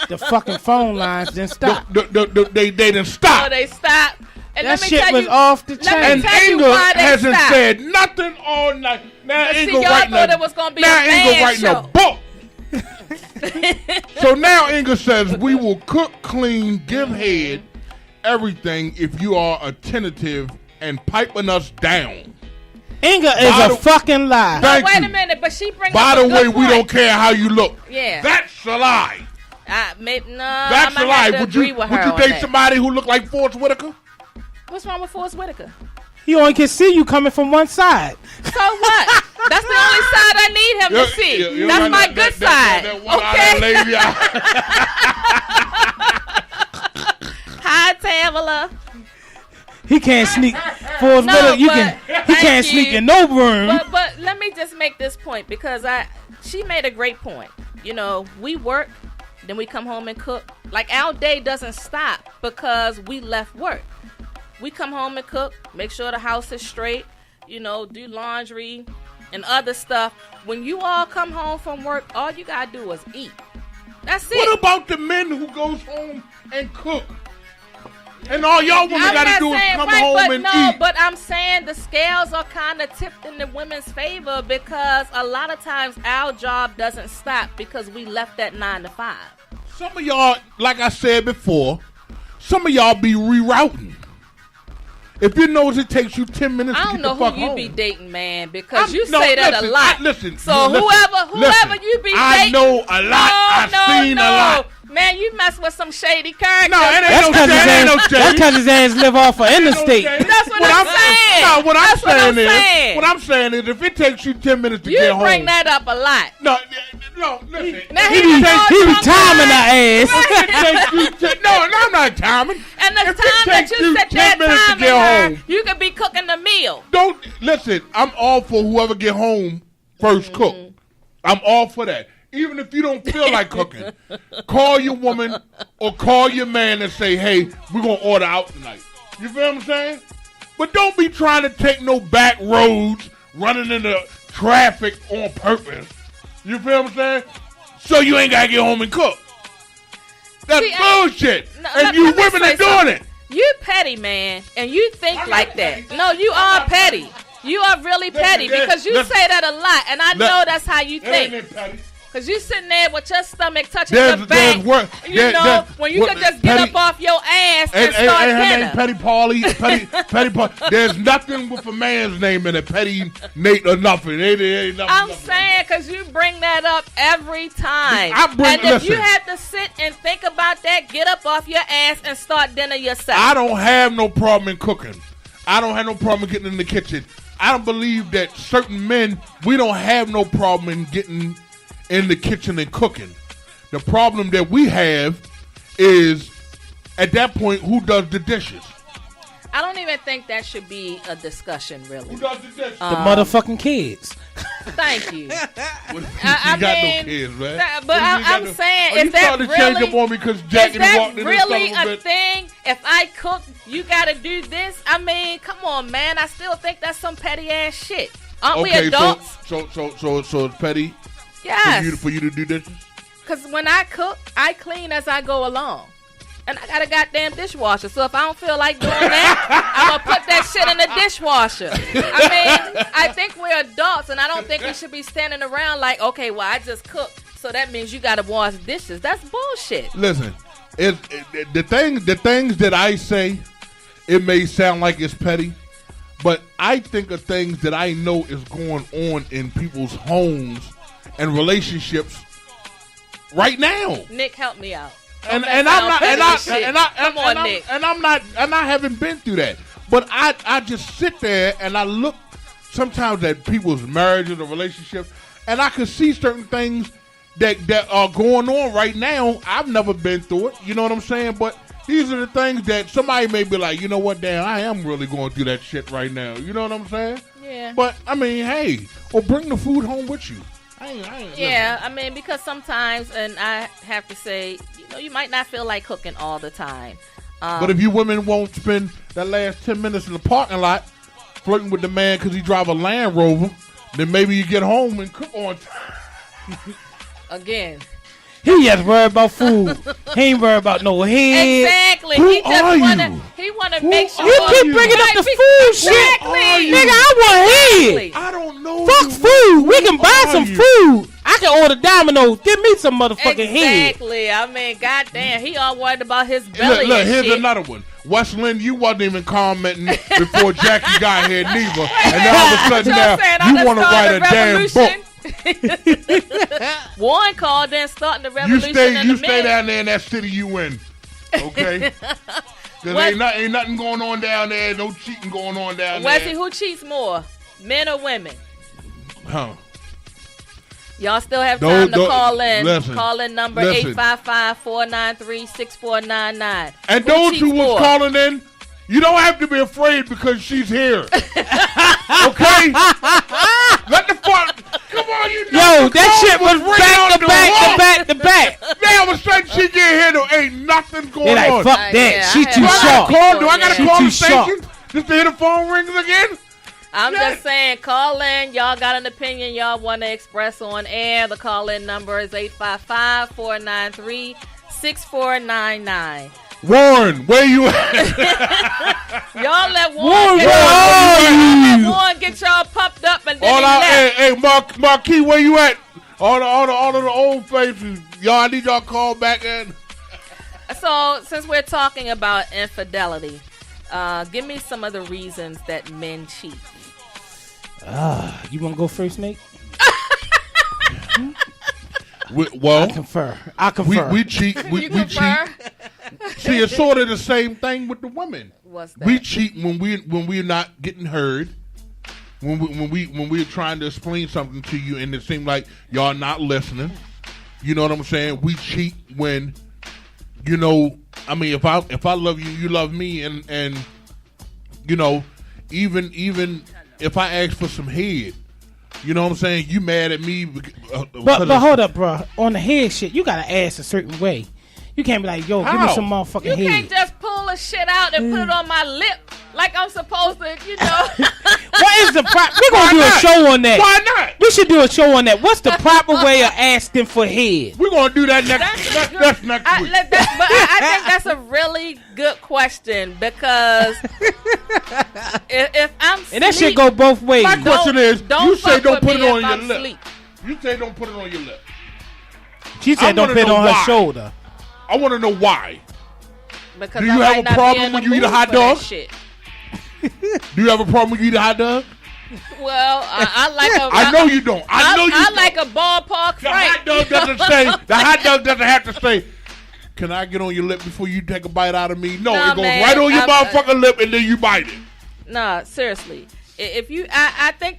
the fucking phone lines didn't stop. They didn't stop. Oh, they stopped. And that shit was off the chain. And Inga hasn't said nothing all night. Now Inga writing a book. So now Inga says we will cook, clean, give head, everything if you are attentive and piping us down. Inga is a fucking lie. Wait a minute, but she brings By up the a good way, we point. don't care how you look. Yeah. That's a lie. That's a lie. Would you date somebody who looked like Forrest Whitaker? What's wrong with Forrest Whitaker? He only can see you coming from one side. So what? That's the only side I need him to see. That's my good side. Hi, Tamala. He can't sneak. Forrest Whitaker, he can't sneak in no room. But let me just make this point because she made a great point. You know, we work, then we come home and cook. Like our day doesn't stop because we left work. We come home and cook, make sure the house is straight, you know, do laundry and other stuff. When you all come home from work, all you gotta do is eat. That's it. What about the men who goes home and cook? And all y'all women got to do is come home and eat. But I'm saying the scales are kind of tipped in the women's favor because a lot of times our job doesn't stop because we left at 9 to 5. Some of y'all, like I said before, some of y'all be rerouting. If you know it takes you 10 minutes to get the fuck home. I don't know who you be dating, man, because you say that a lot. So listen, whoever you be dating. I know a lot. I've seen a lot. Man, you mess with some shady characters. No, it ain't no shady. That's because his ass live off of interstate. That's what I'm saying. No, what I'm saying is if it takes you 10 minutes to get home. You bring that up a lot. No, listen. Now he be timing the ass. No, I'm not timing. And the time that you sit there timing, you could be cooking the meal. Don't listen. I'm all for whoever get home first cook. I'm all for that. Even if you don't feel like cooking, call your woman or call your man and say, hey, we're going to order out tonight. You feel what I'm saying? But don't be trying to take no back roads, running into traffic on purpose. You feel what I'm saying? So you ain't got to get home and cook. That's bullshit. And you women are doing it. You petty, man, and you think like that. No, you are petty. You are really petty because you say that a lot, and I know that's how you think. Because you sitting there with your stomach touching the back, when you could just get up off your ass and start dinner. Petty Paulie, Petty Paulie. There's nothing with a man's name in it, Petty Nate or nothing. I'm saying because you bring that up every time. If you have to sit and think about that, get up off your ass and start dinner yourself. I don't have no problem in cooking. I don't have no problem getting in the kitchen. I don't believe that certain men, we don't have no problem in getting in the kitchen and cooking. The problem that we have is, at that point, who does the dishes? I don't even think that should be a discussion, really. Who does the dishes? The motherfucking kids. Thank you. I got no kids, man. But I'm saying, is that really a thing? If I cook, you got to do this? I mean, come on, man. I still think that's some petty ass shit. Aren't we adults? So it's petty? Yes. For you to do dishes? Because when I cook, I clean as I go along. And I got a goddamn dishwasher. So if I don't feel like doing that, I'm going to put that shit in the dishwasher. I mean, I think we're adults, and I don't think we should be standing around like, okay, well, I just cooked, so that means you got to wash dishes. That's bullshit. Listen, the things that I say, it may sound like it's petty, but I think of things that I know is going on in people's homes and relationships right now. Nick, help me out. I haven't been through that. But I just sit there and I look sometimes at people's marriages or relationships, and I can see certain things that are going on right now. I've never been through it. You know what I'm saying? But these are the things that somebody may be like, you know what, damn, I am really going through that shit right now. You know what I'm saying? Yeah. But, I mean, hey, or bring the food home with you. I mean, because sometimes, and I have to say, you might not feel like cooking all the time. But if you women won't spend that last 10 minutes in the parking lot flirting with the man because he drive a Land Rover, then maybe you get home and cook on time. Again. He just worried about food. He ain't worried about no head. Exactly. He want to make sure. You keep bringing up the food shit. Nigga, I want head. I don't know. Fuck food. We can buy some food. I can order Domino's. Give me some motherfucking head. Exactly. I mean, goddamn, he all worried about his belly. Look, here's another one. Westland, you wasn't even commenting before Jackie got here neither. And now all of a sudden now you want to write a damn book. Warren called in starting the revolution. You stay down there in that city you in, okay? Because ain't nothing going on down there. No cheating going on down there. Wesley, who cheats more, men or women? Huh? Y'all still have time to call in. Listen, call in number 855-493-6499. And those who was calling in, you don't have to be afraid because she's here. Okay? Let the fuck. Come on, you know. Yo, that shit was back to back. Now all of a sudden she get here, there ain't nothing going like, on. Fuck that. She too sharp. Do I gotta call the station just to hear the phone rings again? I'm just saying, call in. Y'all got an opinion y'all want to express on air. The call-in number is 855-493-6499. Warren, where you at? Y'all let Warren get y'all pumped up and then hey, Marquis, where you at? All of the old faces. Y'all, I need y'all call back in. So, since we're talking about infidelity, give me some of the reasons that men cheat. You want to go first, Nate? I confer. We cheat. We cheat. See, it's sort of the same thing with the women. What's that? We cheat when we're not getting heard. When we're trying to explain something to you and it seems like y'all not listening. You know what I'm saying? We cheat when, I mean, if I love you, you love me, and even if I ask for some head, you know what I'm saying? You mad at me? But hold up, bro. On the head shit, you gotta ask a certain way. You can't be like, yo, give me some motherfucking head. You can't just pull a shit out and put it on my lip like I'm supposed to, What is the we're gonna do a show on that. Why not? We should do a show on that. What's the proper way of asking for head? We're gonna do that next week. I think that's a really good question because if I'm and that shit go both ways. My question is, you say don't put it on your lip. Sleep. You say don't put it on your lip. She said don't put it on her shoulder. I want to know why. Because do you have a problem when you eat a hot dog? Do you have a problem when you eat a hot dog? Well, I like a. I know you don't. I know you don't. like a ballpark fight. The hot dog doesn't have to say, can I get on your lip before you take a bite out of me? No, it goes right on your motherfucking lip and then you bite it. No, seriously. If you, I think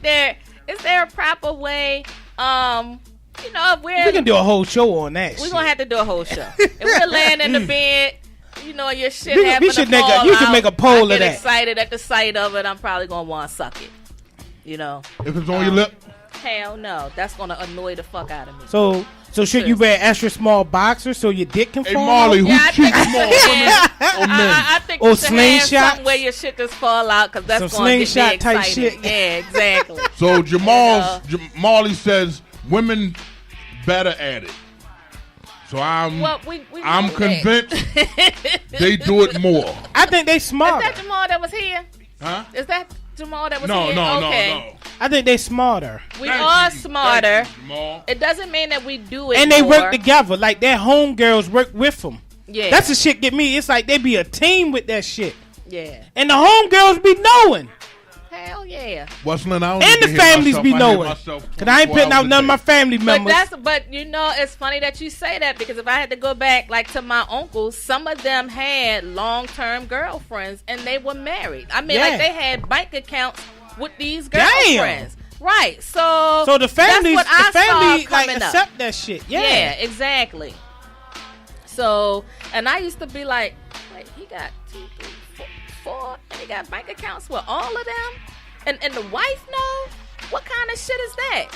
is there a proper way, if we can do a whole show on that. We're going to have to do a whole show. If we're laying in the bed, your shit we should make you should make a poll of that. I get excited at the sight of it. I'm probably going to want to suck it. If it's on your lip? Hell no. That's going to annoy the fuck out of me. So should you wear extra small boxers so your dick can fall? Hey, Marley, who cheats more, women or men? I think you should have something where your shit just fall out because that's going to get me excited. Type shit. Yeah, exactly. So Marley says women better at it. So I'm convinced they do it more. I think they smarter. Is that Jamal that was here? Huh? Is that Jamal that was here? Okay. No. I think they smarter. We are smarter. It doesn't mean that we do it and they more. work together. Like their homegirls work with them. Yeah. That's the shit get me. It's like they be a team with that shit. Yeah. And the homegirls be knowing. Hell yeah. What's-lin, I don't and the families be knowing. Because I ain't putting out none of my family members. But it's funny that you say that because if I had to go back like to my uncles, some of them had long-term girlfriends and they were married. I mean, like they had bank accounts with these girlfriends. Damn. Right. So the family like up. accept that shit. Yeah, exactly. So, and I used to be like, wait, he got 2, 3, 4, and he got bank accounts with all of them? And the wife know? What kind of shit is that?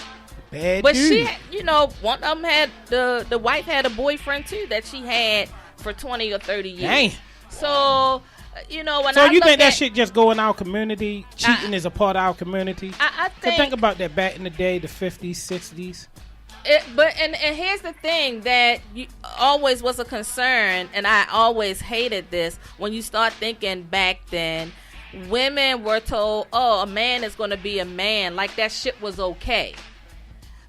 Bad but dude. She, one of them had, the wife had a boyfriend too that she had for 20 or 30 years. Dang. So, when So you think that shit just go in our community? Cheating is a part of our community? I think about that back in the day, the 50s, 60s. And here's the thing that always was a concern, and I always hated this. When you start thinking back then, women were told, oh, a man is going to be a man. Like that shit was okay.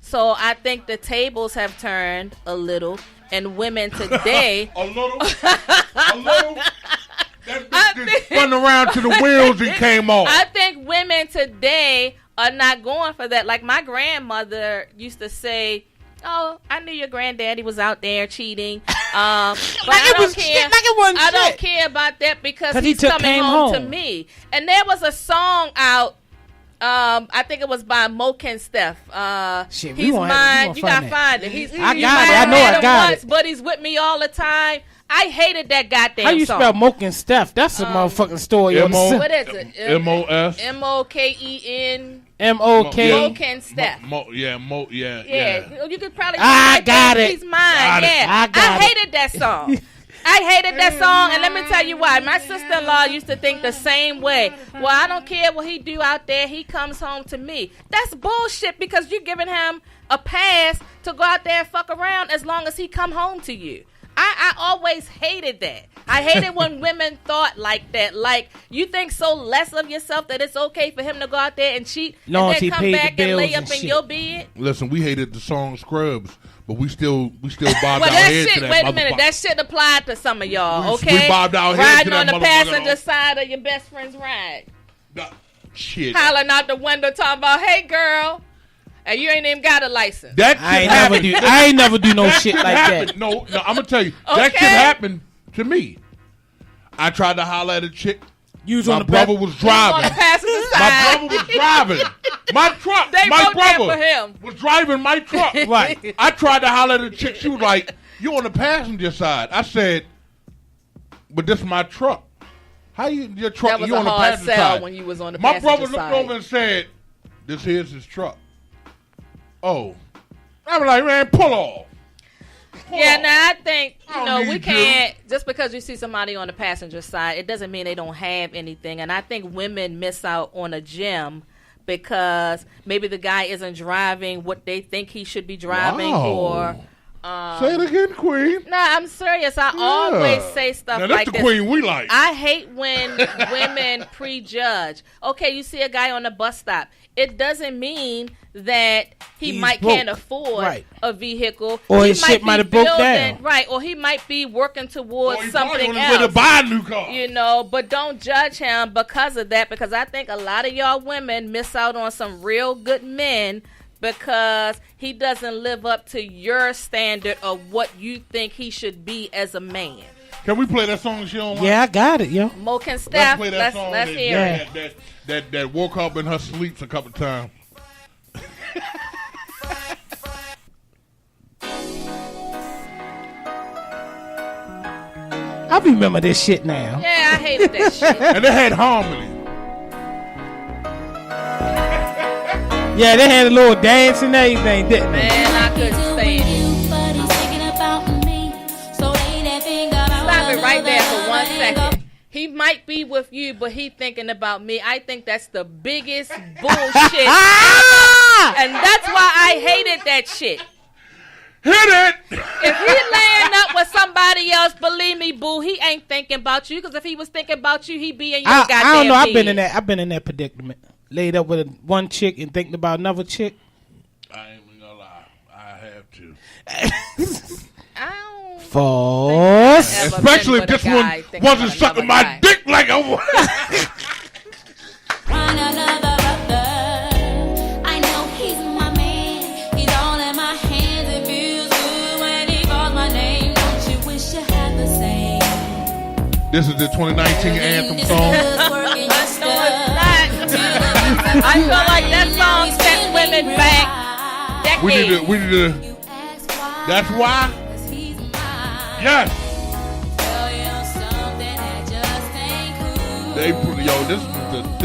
So I think the tables have turned a little, and women today... A little? That bitch just spun around to the wheels and came off. I think women today are not going for that. Like my grandmother used to say, oh, I knew your granddaddy was out there cheating. But I don't care about that because he's coming home to me. And there was a song out, I think it was by Moke and Steph. Shit, he's mine. You gotta find it. I got it. I know I got it. But he's with me all the time. I hated that goddamn song. How you spell Moke and Steph? That's a motherfucking story. What is it? M-O-S? M-O-K-E-N. M-O-K. Moke and Steph. Yeah. You could probably. I got it. He's mine. I hated that song. I hated that song, and let me tell you why. My sister-in-law used to think the same way. Well, I don't care what he do out there. He comes home to me. That's bullshit because you're giving him a pass to go out there and fuck around as long as he come home to you. I I always hated that. I hated when women thought like that. Like, you think so less of yourself that it's okay for him to go out there and cheat Long and as he then come paid the back and bills lay and up in shit. your bed? Listen, we hated the song Scrubs, but we still bobbed Well, our that head shit, to that wait a minute, motherfucker. that shit applied to some of y'all, We okay? bobbed our head to Riding on that the motherfucker, passenger though. side of your best friend's ride. Shit. Hollering out the window talking about, hey, girl, and you ain't even got a license. That I ain't never do no shit like happened. that. No, I'm gonna tell you. That shit happened to me. I tried to holler at a chick. You was my on the brother back- was driving. On the passenger My side. brother was driving. My truck. They my wrote that brother for him. was driving my truck. Right. I tried to holler at a chick. She was like, "You on the passenger side?" I said, "But this is my truck. How your truck? That was you a on the hard passenger sell side?" when you was on the My passenger brother looked side. over and said, "This here's his truck." Oh, I'm like, man, pull off. Yeah, now I think, I you don't know, need we you. can't, just because you see somebody on the passenger side, it doesn't mean they don't have anything. And I think women miss out on a gem because maybe the guy isn't driving what they think he should be driving or... Say it again, Queen. Nah, I'm serious. I always say stuff Now, that's like the this. Queen we like. I hate when women prejudge. Okay, you see a guy on the bus stop. It doesn't mean that he might can't afford a vehicle. Or he his shit might have broke down. Right, or he might be working towards Or he something probably on his way else. to buy a new car. You know, but don't judge him because of that, because I think a lot of y'all women miss out on some real good men because he doesn't live up to your standard of what you think he should be as a man. Can we play that song she don't like? Yeah, I got it, yo. Mo can Let's Steph, play that let's song hear it. that woke up in her sleeps a couple times. I remember this shit now. Yeah, I hated that shit. And they had harmony. Yeah, they had a little dance and everything, didn't they? Man, I couldn't stand it. Stop it right there for 1 second. He might be with you, but he thinking about me. I think that's the biggest bullshit ever. And that's why I hated that shit. Hit it! If he laying up with somebody else, believe me, boo, he ain't thinking about you. Because if he was thinking about you, he'd be in your goddamn I don't know. bed. I've been in that predicament. Laid up with one chick and thinking about another chick. I ain't even gonna lie. I have to. Force. Especially if this one wasn't sucking my dick like a woman. I know he's my man. He's all in my hands. It feels good when he calls my name. Don't you wish you had the same? This is the 2019 anthem song. I feel like that song set women back decades. We need to. That's why. Yes. They this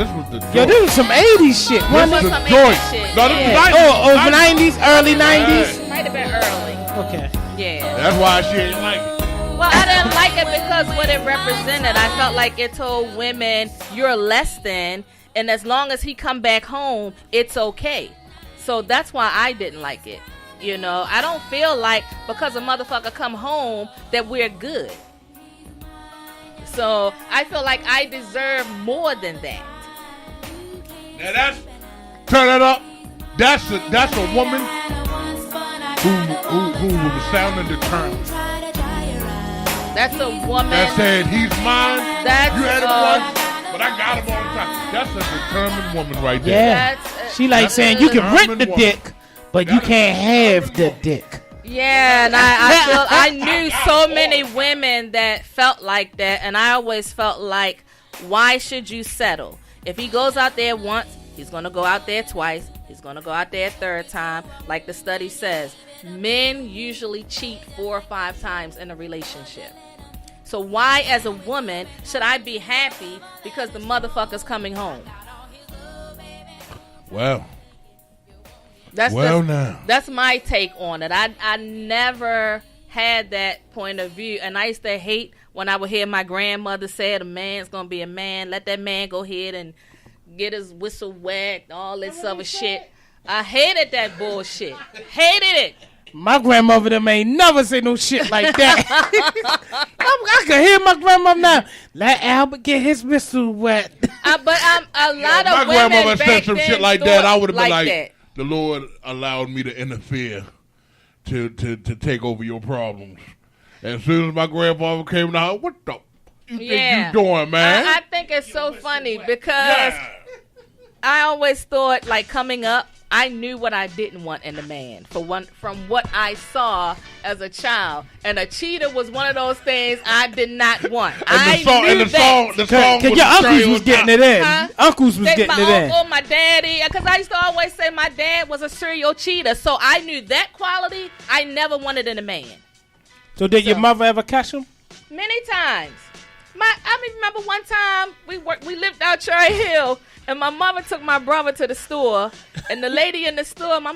was the Yo, this was some 80s shit. This wasn't was it? the joint. No, this was 90s. 90s, early 90s. Might have been early. Okay. Yeah. That's why she ain't like it. Well, I didn't like it because what it represented. I felt like it told women you're less than, and as long as he come back home, it's okay. So that's why I didn't like it. You know, I don't feel like because a motherfucker come home that we're good. So I feel like I deserve more than that. Now turn that up. That's a woman who was sounding determined. That's a woman that said he's mine. That's you had him once, but I got him all the time. That's a determined woman right there. Yeah. She like saying you can rent the dick, but you can't have the dick. Yeah, and I knew so many women that felt like that, and I always felt like, why should you settle? If he goes out there once, he's going to go out there twice, he's going to go out there a third time. Like the study says, men usually cheat 4 or 5 times in a relationship. So why, as a woman, should I be happy because the motherfucker's coming home? Well. That's now. That's my take on it. I never had that point of view, and I used to hate when I would hear my grandmother say a man's gonna be a man. Let that man go ahead and get his whistle whacked, all this other shit. I hated that bullshit. Hated it. My grandmother them ain't never say no shit like that. I can hear my grandmother now. Let Albert get his whistle wet. But a lot of my women grandmother back said some then shit like that. I would have been like like, that. the Lord allowed me to interfere to take over your problems. As soon as my grandfather came out, what the you think you doing, man? I think it's so funny because I always thought, like, coming up, I knew what I didn't want in a man from what I saw as a child. And a cheater was one of those things I did not want. The song Because your uncles was getting it in. Uncles was getting it in. My uncle, my daddy. Because I used to always say my dad was a serial cheater. So I knew that quality I never wanted in a man. So did your mother ever catch him? Many times. I remember one time we lived out Cherry Hill, and my mother took my brother to the store, and the lady in the store, my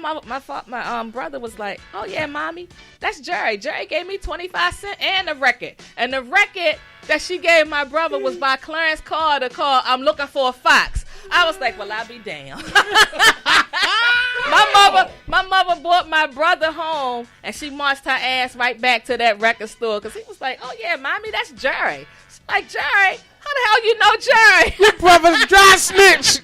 brother was like, "Oh yeah, mommy, that's Jerry. Jerry gave me 25 cents and a record, and the record that she gave my brother was by Clarence Carter called "I'm Looking for a Fox." I was like, "Well, I'll be damned." My mother brought my brother home, and she marched her ass right back to that record store because he was like, "Oh yeah, mommy, that's Jerry." She's like, "Jerry? How the hell you know Jerry?" Your brother's dry snitch.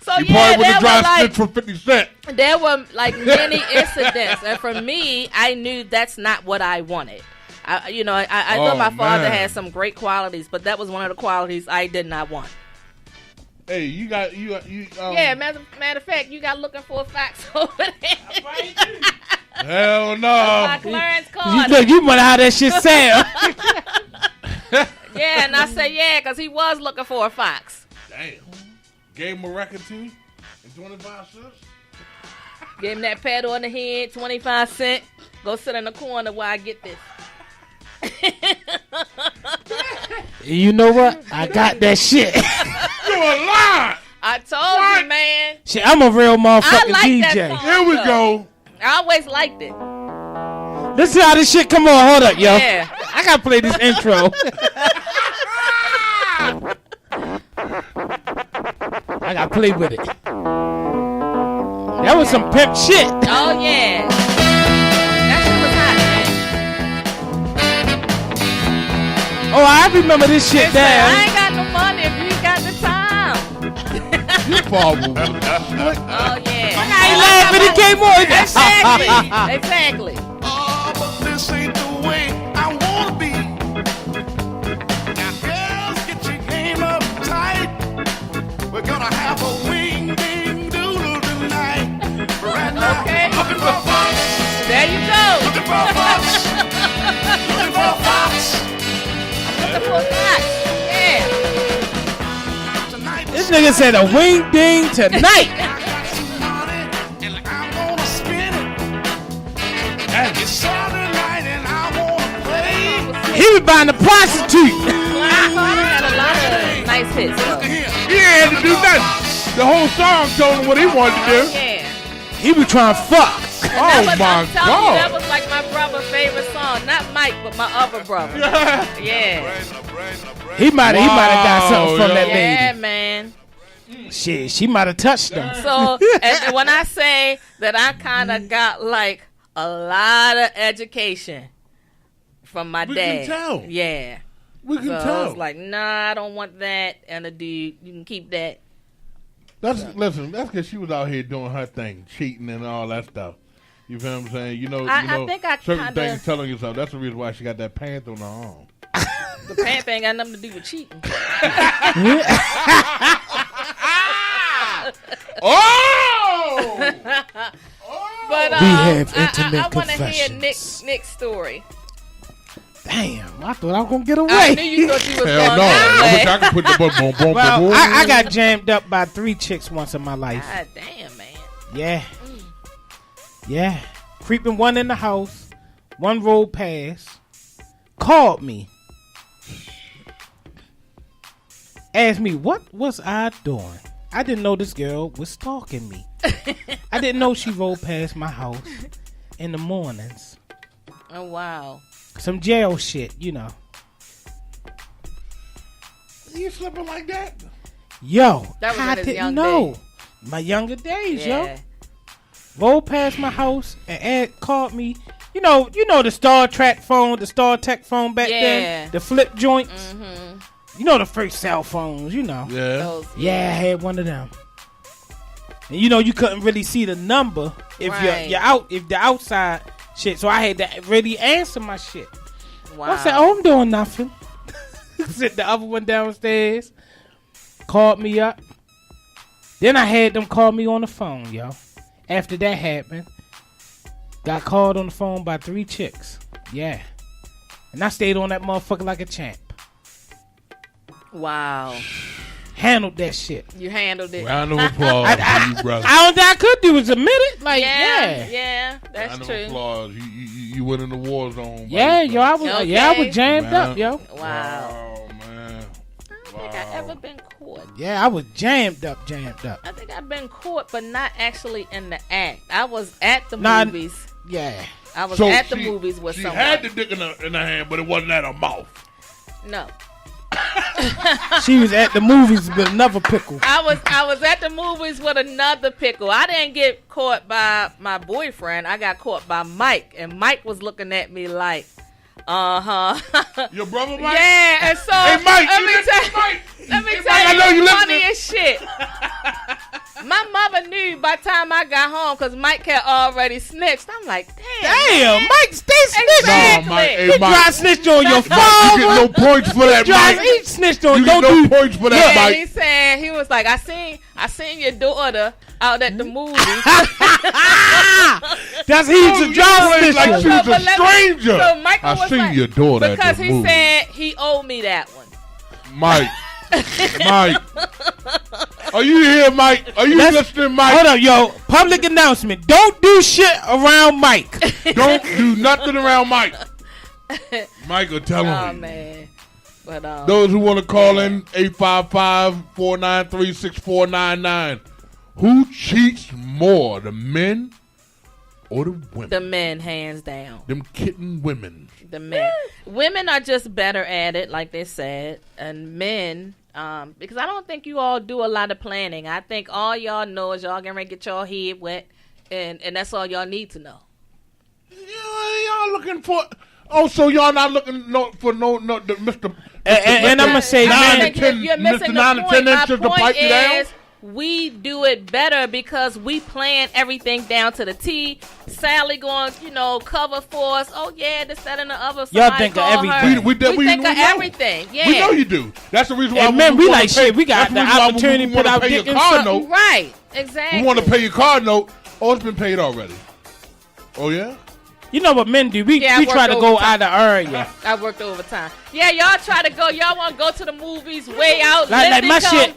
So you probably with the dry snitch for 50 cents. There were like many incidents, and for me, I knew that's not what I wanted. I thought my father had some great qualities, but that was one of the qualities I did not want. Hey, you. Yeah, matter of fact, you got Looking for a Fox over there. Hell no. That's my Clarence Carter. You wonder how that shit sound. Yeah, and I said because he was looking for a fox. Damn. Gave him a record too, and 25 cents. Gave him that pat on the head, 25 cents. Go sit in the corner while I get this. You know what? I got that shit. You a lie. I told you, man. Shit, I'm a real motherfucking DJ. Here we go. I always liked it. Listen how this shit come on. Hold up, yo. Yeah. I gotta play this intro. I gotta play with it. That was some pimp shit. Oh, yeah. That shit was hot, man. Oh, I remember this shit down. I ain't got no money if you got the time. You problem. Oh, yeah. I ain't laughing. It came on. Exactly. Oh, but this ain't the way I wanna be. Now, girls, get your game up tight. We're gonna have a wing, ding, doodle tonight. Right now, looking for a fox. There you go. Looking for a fox. Looking for a fox. Looking for a fox. Yeah. This nigga said a wing ding tonight. It's Saturday night and I wanna play. He was buying the prostitute. Had a lot of nice hits, though. He ain't had to do nothing. The whole song told him what he wanted to do. Yeah. He was trying to fuck. Oh my I'm telling you, God. that was like my brother's favorite song. Not Mike, but my other brother. Yeah. He might have got something from that lady. Yeah, man. Shit, she might have touched him. So, and when I say that I kind of got like a lot of education from my dad. We can tell. Yeah. We can so tell. I was like, nah, I don't want that. And the dude, you can keep that. Listen, that's because she was out here doing her thing, cheating and all that stuff. You feel what I'm saying? You know, I think I certain kinda, things telling yourself. That's the reason why she got that pants on her arm. The pants ain't got nothing to do with cheating. Oh! But We have intimate I want to hear confessions. Nick's story. Damn, I thought I was going to get away. I knew you thought you was Hell going no. that I wish way. I could put the boom, boom, Well, boom. I got jammed up by 3 chicks once in my life. God damn, man. Yeah. Yeah. Creeping one in the house. One rolled past. Called me. Asked me, what was I doing? I didn't know this girl was stalking me. I didn't know she rolled past my house in the mornings. Oh, wow. Some jail shit, you know. You slipping like that? Yo, That was I in his didn't young know. days. My younger days, Yeah. yo. rolled past my house and called me. You know the Star Trek phone, the Star Tech phone back then, the flip joints. Mm-hmm. You know the first cell phones. You know. Yeah. Yeah, I had one of them. And you couldn't really see the number if you're the outside shit. So I had to really answer my shit. Wow. I said, I'm doing nothing. Sit the other one downstairs. Called me up. Then I had them call me on the phone, yo. After that happened, got called on the phone by 3 chicks. Yeah. And I stayed on that motherfucker like a champ. Wow. Handled that shit. You handled it. Round of applause to you, brother. I don't think I could do is admit it. Like, yeah. That's round true. Round of applause. You went in the war zone. Yeah, yo, I was jammed up, yo. Wow. Oh, man. I don't think I've ever been caught. Yeah, I was jammed up. I think I've been caught, but not actually in the act. I was at the movies. Yeah. I was at the movies with someone. She had the dick in her hand, but it wasn't at her mouth. No. She was at the movies with another pickle. I was at the movies with another pickle. I didn't get caught by my boyfriend. I got caught by Mike, and Mike was looking at me like, Your brother Mike? Yeah, and so hey Mike, let me tell you the funniest shit. My mother knew by the time I got home because Mike had already snitched. I'm like, damn, Mike, stay snitching. Exactly. No, Mike, hey, He Mike. dry snitched on your You father. get no points for that, Mike. He snitched on you get no points for that, Yeah, Mike. he said, he was like, I seen your daughter out at the movies. That's he's a dry snitch. Like she was a stranger. So Michael I was seen like, your daughter at because the he movie. said he owed me that one. Mike. Are you here, Mike? Are you listening, Mike? Hold up, yo. Public announcement. Don't do shit around Mike. Don't do nothing around Mike. Mike will tell him. Oh, man. But, those who want to call in, 855-493-6499. Who cheats more, the men or the women? The men, hands down. Them kitten women. The men. Women are just better at it, like they said. And men, because I don't think you all do a lot of planning. I think all y'all know is y'all getting ready to get y'all head wet. And that's all y'all need to know. Yeah, y'all looking for... Oh, so y'all not looking for the Mr. And I'm going to say, man, you're missing Mr. 9 the to 10 point. My inches to point pipe you down? is we do it better because we plan everything down to the T. Sally going, cover for us. Oh, yeah, this, that, and the other. Y'all think of everything. We think of know. everything. Yeah. We know you do. That's the reason why we like shit. We got the opportunity to put out dick in something. Right. Exactly. We want to pay your card note. Oh, it's been paid already. Oh, yeah? You know what men do? We try to go out of area. I worked overtime. Yeah, y'all try to go. Y'all want to go to the movies way out. Like my shit.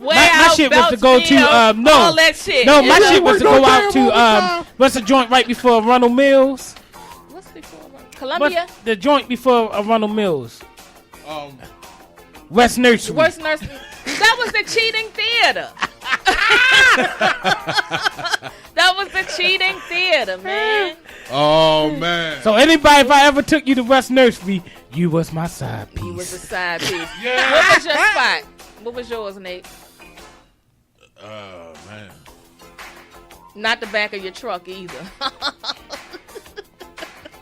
My shit was to go to all that shit. No, my shit was to go out to what's the joint right before Ronald Mills? What's before Columbia? What's the joint before Ronald Mills? West Nursery. West Nursery. That was the cheating theater. That was the cheating theater, man. Oh, man. So anybody, if I ever took you to West Nursery, you was my side piece. You was the side piece. Yeah. What was your spot? What was yours, Nate? Man. Not the back of your truck either.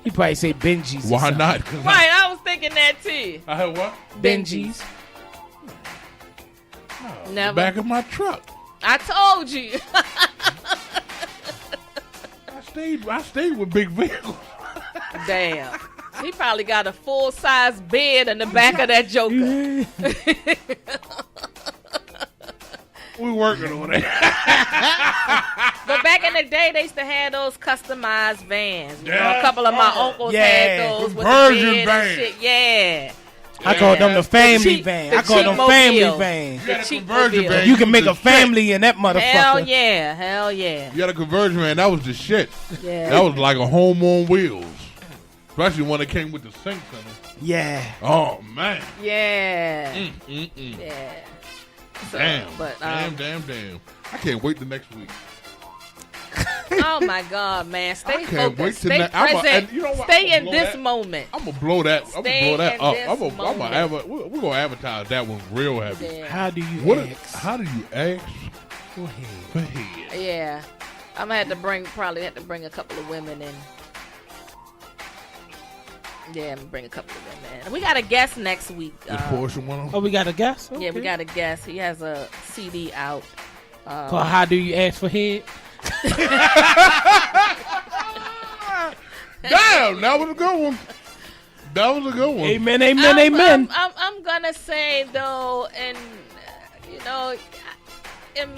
You probably say Benji's. Why not? Right, I was thinking that too. I heard what? Benji's. No, Never. The back of my truck. I told you. I stayed with big vehicles. Damn. He probably got a full-size bed in the back of that Joker. We working on it. But back in the day, they used to have those customized vans. You know, Yeah. a couple of my uncles had those with Conversion the bed van. and shit. Yeah. I call them the family cheap- van. the I call them cheap family mobile. van. The had a cheap conversion mobile. van. You can make the a family in that motherfucker. Hell yeah. Hell yeah. You had a conversion van. That was the shit. Yeah. That was like a home on wheels. Especially when it came with the sinks in it. Yeah. Oh, man. Yeah. Yeah. So, Damn. But, Damn. I can't wait the next week. oh my God, man! Stay I can't wait focused. to Stay ne- I'm a- present. and you know what? Stay I'ma in blow this that. moment. I'm gonna blow that. I'm gonna Stay blow that in up. this We're gonna advertise that one real heavy. Yeah. How do you ask? How do you ask Go ahead. for head? Yeah. I'm gonna probably have to bring a couple of women in. Yeah, I'm gonna bring a couple of women in. We got a guest next week. Is Portia one of them? Oh, we got a guest? Yeah, we got a guest. He has a CD out. Called How Do You Ask for Head? Damn, that was a good one. That was a good one. Amen, amen, amen. I'm gonna say though, and you know, it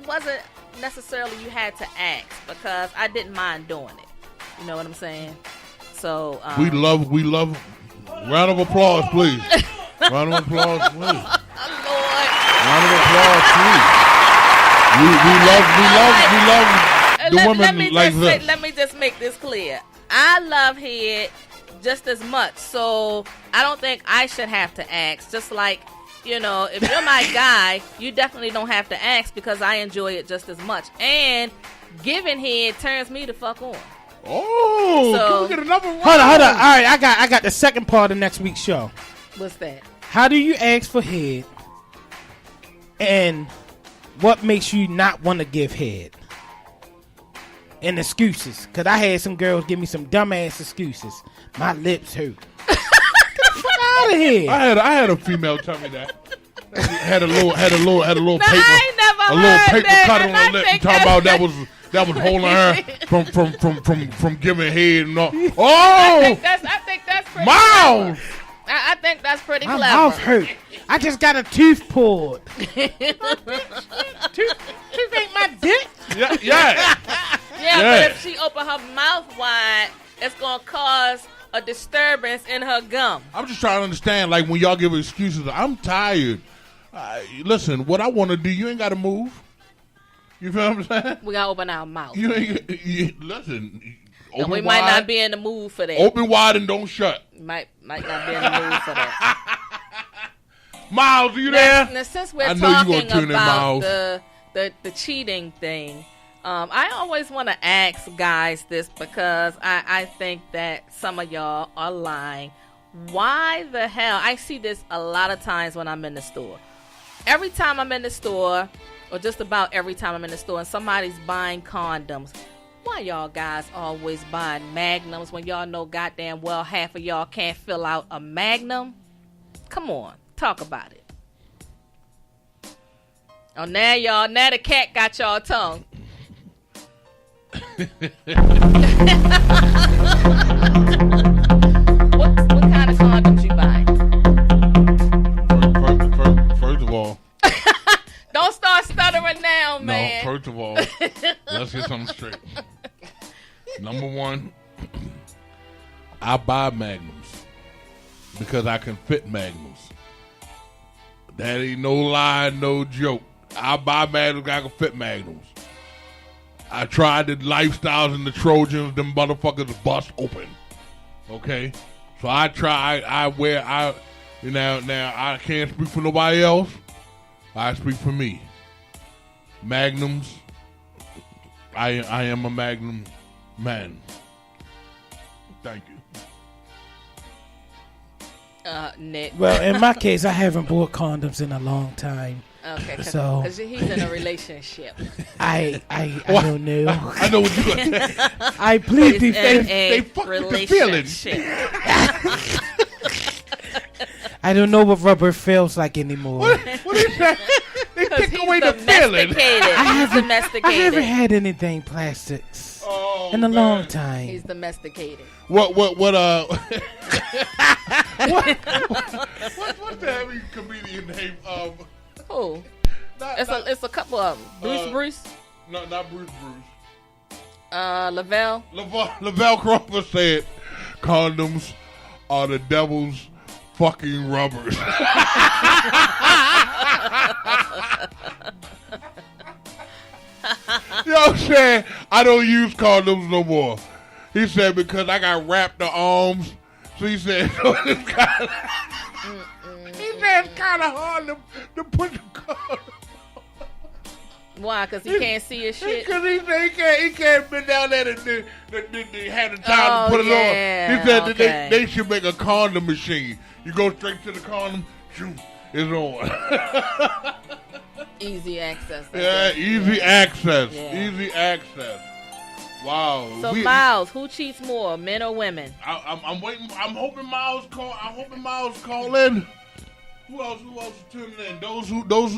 wasn't necessarily you had to ask because I didn't mind doing it. You know what I'm saying? So we love. Round of applause, please. Round of applause, please. Lord. Round of applause, please. We love the women like this. Let me just make this clear. I love head just as much, so I don't think I should have to ask. Just like, you know, if you're my guy, you definitely don't have to ask because I enjoy it just as much. And giving head turns me the fuck on. Oh, So- can we get another one? Hold on. All right, I got the second part of next week's show. What's that? How do you ask for head? And what makes you not want to give head? And excuses. Because I had some girls give me some dumbass excuses. My lips hurt. Get the fuck out of here. I had a female tell me that. Had a little No, paper. I ain't never A little heard paper that, cut on and I her lip and think talking about that was holding her from giving head and all. Oh, I think that's pretty Miles! clever. I think that's pretty My clever. mouth hurt. I just got a tooth pulled. Tooth ain't my dick. Yeah. Yeah, Yeah. but if she open her mouth wide, it's gonna cause a disturbance in her gum. I'm just trying to understand, like, when y'all give excuses, I'm tired. Listen, what I want to do, you ain't got to move. You feel what I'm saying? We gotta open our mouth. You ain't, listen, And open we wide, might not be in the mood for that. Open wide and don't shut. Might not be in the mood for that. Miles, are you there? Now, since we're I know you talking gonna tune in, about Miles. the cheating thing, I always want to ask guys this because I think that some of y'all are lying. Why the hell? I see this a lot of times when I'm in the store. Every time I'm in the store, or just about every time I'm in the store, and somebody's buying condoms, why y'all guys always buying magnums when y'all know goddamn well half of y'all can't fill out a magnum? Come on, talk about it. Oh, now the cat got y'all tongue. What kind of condoms you buying? First of all, Don't start stuttering now, man. no, first of all, let's get something straight. Number one, I buy magnums because I can fit magnums. That ain't no lie, no joke. I buy magnums because I can fit magnums. I tried the lifestyles and the Trojans, them motherfuckers bust open. Okay? So I try, now I can't speak for nobody else. I speak for me. Magnums, I am a magnum man. Thank you. Nick. Well, in my case, I haven't bought condoms in a long time. Okay, So- because he's in a relationship. I don't know. I know what you're going to say. I plead the He's in they a fuck with the feelings. relationship. I don't know what rubber feels like anymore. What is that? They Because take he's away the feeling. domesticated. I He's haven't domesticated. had anything plastics Oh, in a man. long time. He's domesticated. What's the heavy comedian name of? Who? Not, It's a couple of them. Bruce. No, not Bruce. Lavelle. Lavelle Crawford said, "Condoms are the devil's fucking rubbers." You know what I'm saying? I don't use condoms no more. He said because I got wrapped the arms. So he said, it's kind of hard to put the condom. Why? Because he can't see his shit. Because he said he can't been down there and had the time to put it yeah, on. He said okay. that they should make a condom machine. You go straight to the condom, shoot, it's on. Easy access. Easy access. Yeah. Easy access. Wow. So Miles, who cheats more, men or women? I'm waiting. I'm hoping Miles call in. Who else is tuning in? Those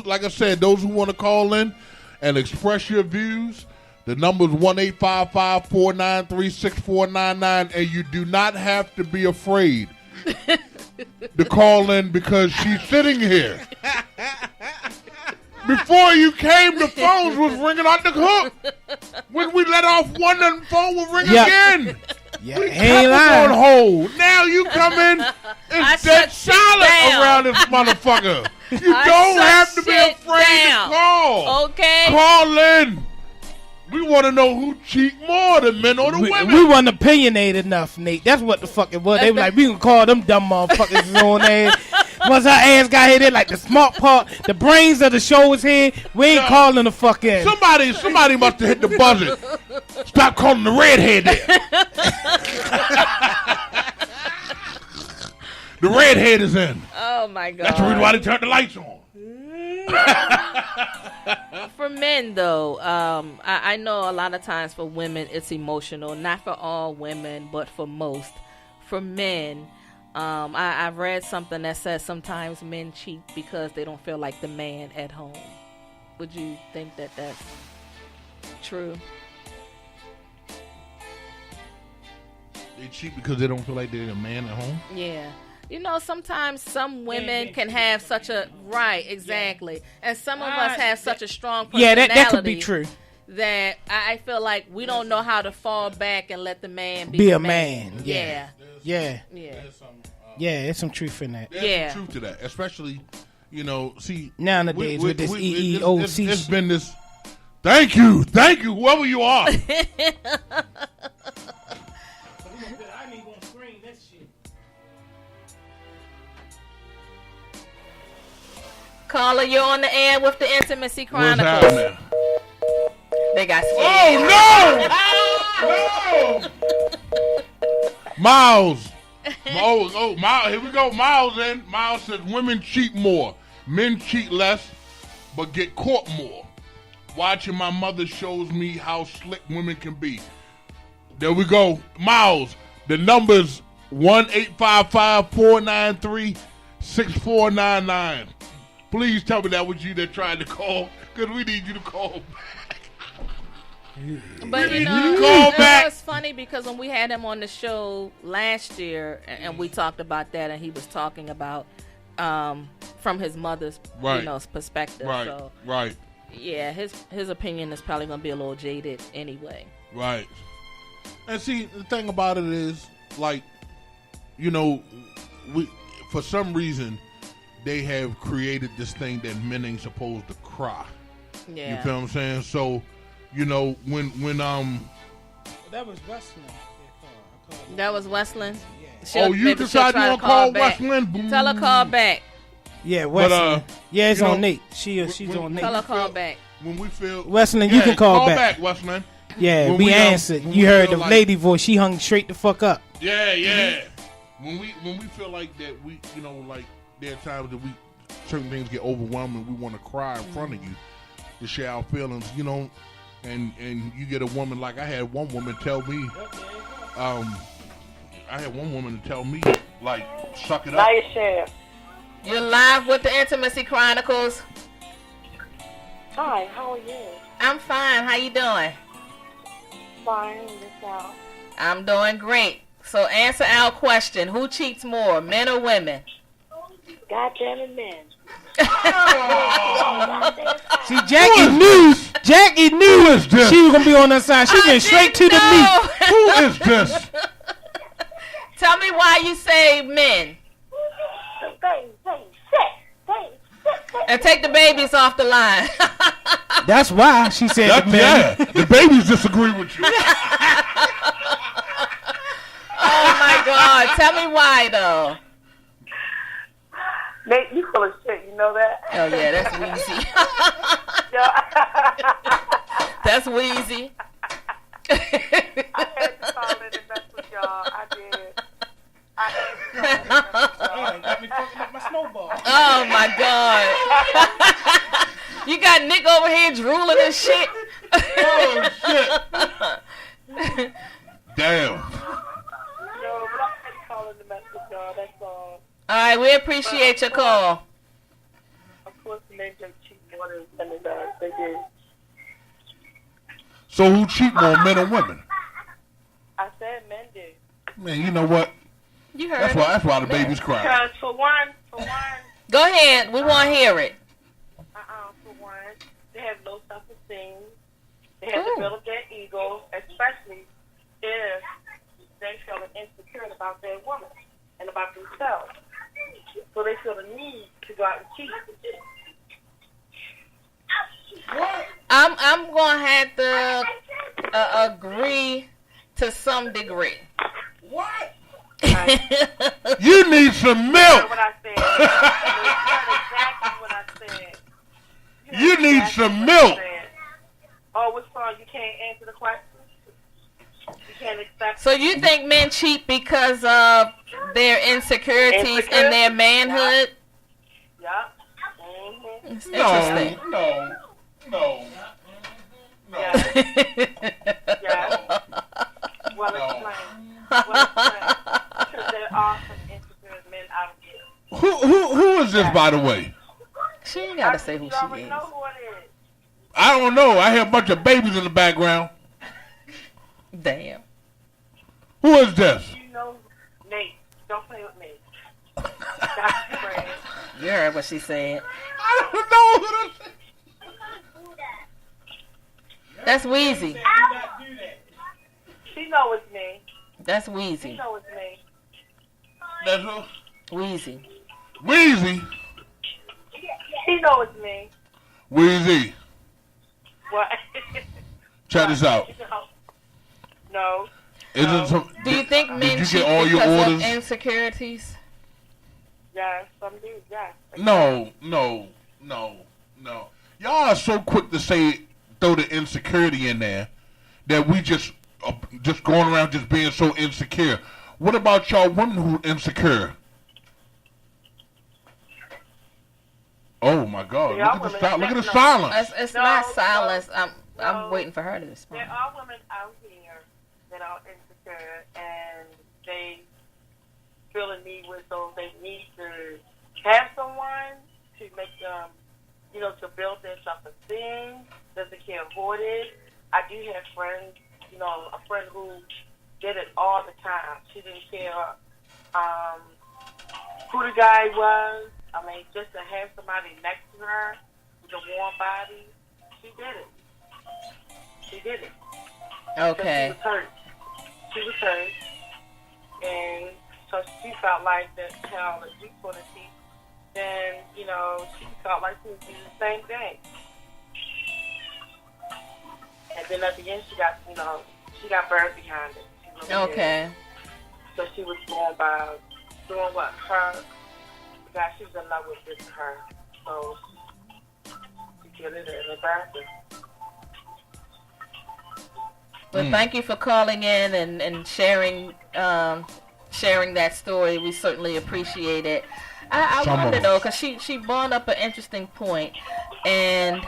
like I said, those who want to call in and express your views. The number is 1-855-493-6499, and you do not have to be afraid to call in because she's sitting here. Before you came, the phones was ringing out the hook. When we let off one, the phone will ring again. Yeah, we kept on hold. Now you come in and dead silent around this motherfucker. You don't have to be afraid to call. Okay. Call in. We want to know who cheat more, the men or the women. We weren't opinionated enough, Nate. That's what the fuck it was. They were like, we can call them dumb motherfuckers on there. Once her ass got here, they like the smart part, the brains of the show is here. We ain't calling the fuck in. Somebody must have hit the buzzer. Stop calling the redhead there. The redhead is in. Oh my God. That's the reason why they turned the lights on. For men, though, I know a lot of times for women it's emotional. Not for all women, but for most. For men, I've read something that says sometimes men cheat because they don't feel like the man at home. Would you think that that's true? They cheat because they don't feel like they're a man at home? Yeah. You know, sometimes some women can have such a... Right, exactly. And some of us have such a strong personality. Yeah, that could be true. That I feel like we don't know how to fall back and let the man be a man. Yeah. Yeah. There's some truth in that. There's some truth to that. Especially, you know, see... Nowadays with this EEOC... It's been this... Thank you, whoever you are. Caller, you're on the air with the Intimacy Chronicles. What's happening? They got scared. Oh, no! Miles. Miles. Here we go. Miles in. Miles says women cheat more. Men cheat less, but get caught more. Watching my mother shows me how slick women can be. There we go. Miles. The number's 1-855-493-6499. Please tell me that was you that tried to call, because we need you to call back. But you know, it's funny because when we had him on the show last year and we talked about that, and he was talking about from his mother's perspective. Right. So, right. Yeah, his opinion is probably gonna be a little jaded anyway. Right. And see, the thing about it is, like, you know, we for some reason they have created this thing that men ain't supposed to cry. Yeah. You feel what I'm saying? So, you know, when that was Westland. That was Westland. You decided you want to call Westland? Boom. Tell her call back. Yeah, Westland. It's on Nate. She's on Nate. Tell her call back. When we feel Westland, you can call back. Westland. Yeah, we answered. You heard the lady voice. She hung straight the fuck up. Yeah. When we feel like that, we like there are times that certain things get overwhelming. We want to cry in front of you to share our feelings, and you get a woman like I had one woman tell me, like, suck it up. Nice share. You're live with the Intimacy Chronicles. Hi, how are you? I'm fine. How you doing? Fine, yourself. I'm doing great. So answer our question: who cheats more, men or women? Goddamn it, men. See, Jackie knew she was gonna be on her side. She went straight to the meat. Who is this? Tell me why you say men. And take the babies off the line. That's why she said men. Yeah, the babies disagree with you. Oh my God! Tell me why though. Nate, you full of shit. You know that? Oh yeah, that's Wheezy. That's Wheezy. I had to call in and mess with y'all. I did. Got me fucking up my snowball. Oh my God. You got drooling and shit. Oh shit! Damn. No, but I'm calling to mess with y'all. That's all. All right, we appreciate your call. Of course, the men just cheat more than women does. They do. So who cheat more, men or women? I said men do. Man, you know what? You heard. That's why the baby's crying. Because for one. Go ahead. We want to hear it. For one, they have low self-esteem. They have to build up their ego, especially if they feel insecure about their woman and about themselves. So they feel the need to go out and cheat. I'm gonna have to agree to some degree. What? You need some milk. What I said. Exactly what I said. You need some milk. Oh, what's wrong? You can't answer the question. You can't accept. So you think men cheat because of their insecurities and their manhood? Yeah. It's interesting. No. Yeah. Well explained. Because there are some insecure men out here. Who is this, by the way? She ain't gotta say who she is. Know who it is. I don't know. I hear a bunch of babies in the background. Damn. Who is this? You know, Nate. Don't play with me. That's Fred. You heard what she said. I don't know who this is. That's Wheezy. She know it's me. That's She Wheezy. know it's me. That's who? Wheezy. Wheezy. She know it's me. Wheezy. What? Check this out. No. Is it some, Do you think did men you cheat get all your because orders? of insecurities? Yes, some do. Yes. No. Y'all are so quick to throw the insecurity in there that we just going around just being so insecure. What about y'all women who insecure? Oh my God! Yeah, Look at the silence. It's not silence. I'm waiting for her to respond. There are women out here that are insecure and they feel a need with, so they need to have someone to make them, to build their self-esteem, that they can't avoid it. I do have friends, a friend who did it all the time. She didn't care who the guy was. I mean, just to have somebody next to her with a warm body, she did it. Okay. She was hurt. And so she felt like that child that you put a teeth, then, she felt like she was doing the same thing. And then at the end, she got burned behind it. Okay. So she was doing what her, the guy she was in love with did to her. So she killed it and burned it. Well, thank you for calling in and sharing that story. We certainly appreciate it. I wonder though, because she brought up an interesting point, and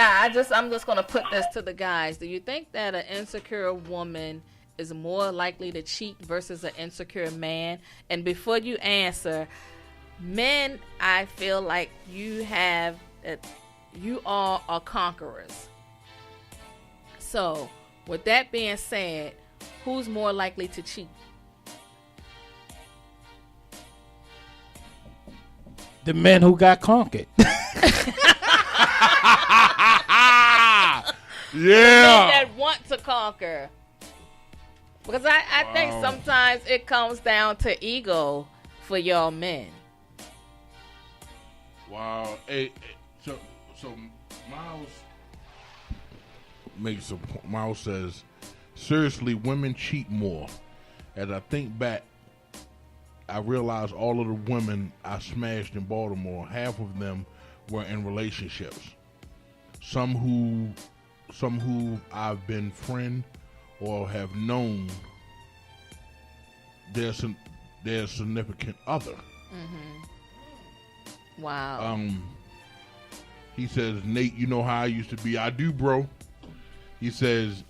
I'm just gonna put this to the guys. Do you think that an insecure woman is more likely to cheat versus an insecure man? And before you answer, men, I feel like you all are conquerors. So, with that being said, who's more likely to cheat? The men who got conquered. Yeah. That want to conquer. Because I think sometimes it comes down to ego for y'all men. Wow. Hey, so Miles says, seriously, women cheat more. As I think back, I realized all of the women I smashed in Baltimore, half of them were in relationships. Some who I've been friend or have known their significant other. Mm-hmm. Wow. He says, Nate, you know how I used to be. I do, bro. He says,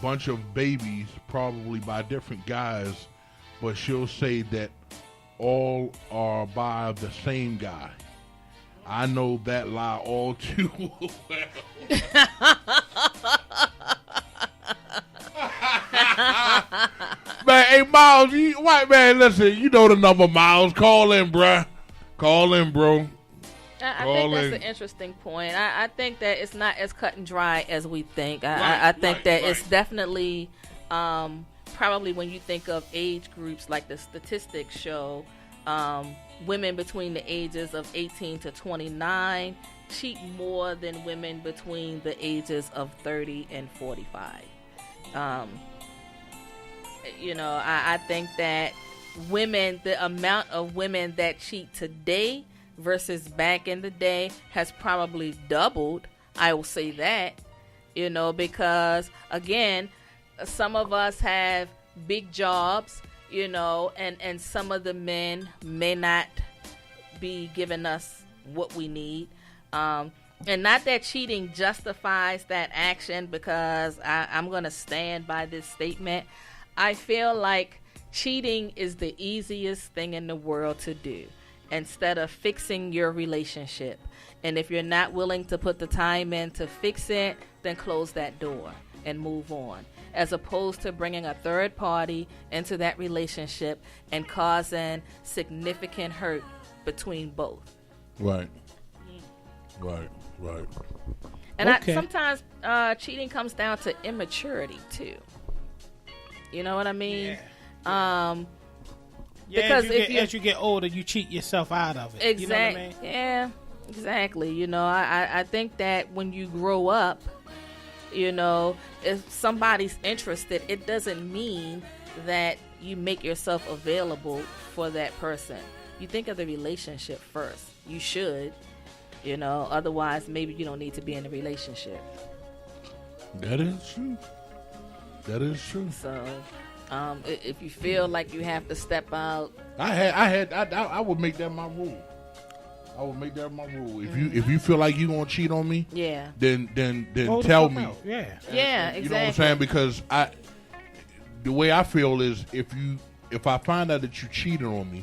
bunch of babies, probably by different guys, but she'll say that all are by the same guy. I know that lie all too well. Man, hey, Miles, white man, listen, you know the number, Miles. Call in, bruh. Call in, bro. I think that's an interesting point. I think that it's not as cut and dry as we think. I think that it's definitely, probably when you think of age groups, like the statistics show, women between the ages of 18 to 29 cheat more than women between the ages of 30 and 45. I think that the amount of women that cheat today versus back in the day has probably doubled. I will say that, because again, some of us have big jobs, and some of the men may not be giving us what we need. And not that cheating justifies that action, because I'm going to stand by this statement. I feel like cheating is the easiest thing in the world to do instead of fixing your relationship. And if you're not willing to put the time in to fix it, then close that door and move on, as opposed to bringing a third party into that relationship and causing significant hurt between both. Right. Right. And sometimes cheating comes down to immaturity too. You know what I mean? Yeah. Because as you get older, you cheat yourself out of it. Exactly. You know what I mean? Yeah, exactly. I think that when you grow up, if somebody's interested, it doesn't mean that you make yourself available for that person. You think of the relationship first. You should, otherwise maybe you don't need to be in a relationship. That is true. So, if you feel like you have to step out, I would make that my rule. If you feel like you gonna cheat on me, yeah, then tell me. Yeah, exactly. You know what I'm saying? Because the way I feel is if I find out that you cheated on me,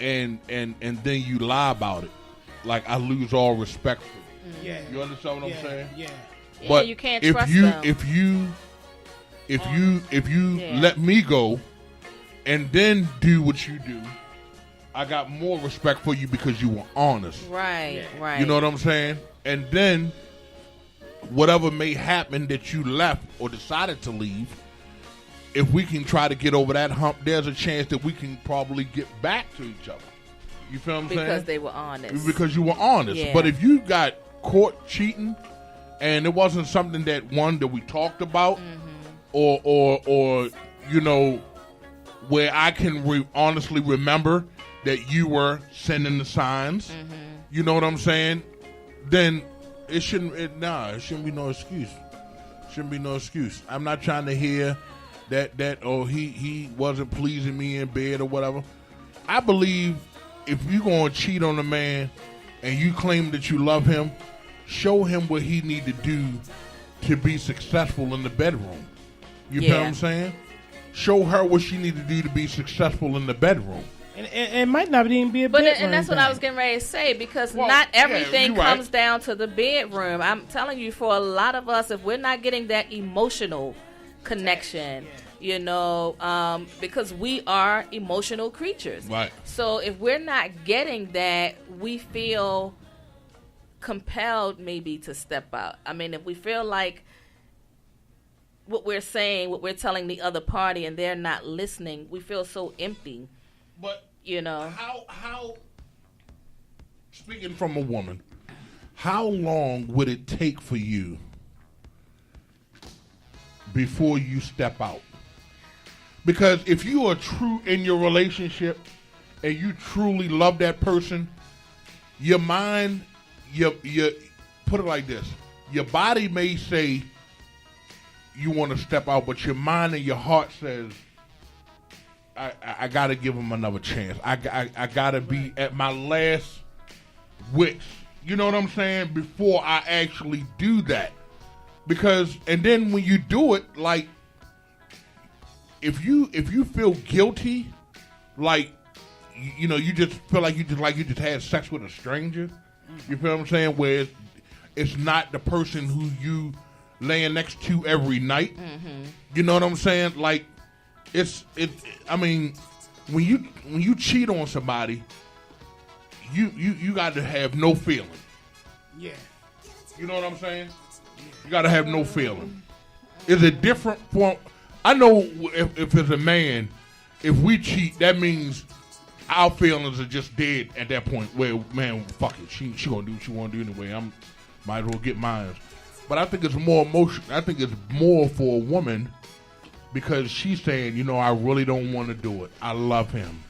and then you lie about it, like I lose all respect for you. Yeah, you understand what I'm saying? Yeah. But you can't trust them. If you let me go and then do what you do, I got more respect for you because you were honest. Right. You know what I'm saying? And then whatever may happen that you left or decided to leave, if we can try to get over that hump, there's a chance that we can probably get back to each other. You feel what I'm saying? Because they were honest. Because you were honest. Yeah. But if you got caught cheating and it wasn't something that we talked about, or where I can honestly remember that you were sending the signs, you know what I'm saying? Then it shouldn't be no excuse. Shouldn't be no excuse. I'm not trying to hear that he wasn't pleasing me in bed or whatever. I believe if you're going to cheat on a man and you claim that you love him, show him what he need to do to be successful in the bedroom. You know what I'm saying? Show her what she need to do to be successful in the bedroom. And it might not even be a bedroom. And that's what I was getting ready to say, because not everything comes down to the bedroom. I'm telling you, for a lot of us, if we're not getting that emotional connection, because we are emotional creatures. Right. So if we're not getting that, we feel compelled maybe to step out. I mean, if we feel like what we're saying, what we're telling the other party, and they're not listening, we feel so empty. But how speaking from a woman, how long would it take for you before you step out? Because if you are true in your relationship and you truly love that person, your mind, your put it like this, your body may say you want to step out, but your mind and your heart says, I got to give him another chance. I got to be at my last wits You know what I'm saying? Before I actually do that. Because, and then when you do it, like, if you feel guilty, like, you know, you just feel like you just had sex with a stranger. You feel what I'm saying? Where it's not the person who you laying next to every night. Mm-hmm. You know what I'm saying? Like, I mean, when you cheat on somebody, you got to have no feeling. Yeah. You know what I'm saying? You got to have no feeling. Is it different for? I know if it's a man, if we cheat, that means our feelings are just dead at that point. Where, man, fuck it, she gonna do what she want to do anyway. Might as well get mine. But I think it's more emotion. I think it's more for a woman because she's saying, you know, I really don't want to do it. I love him.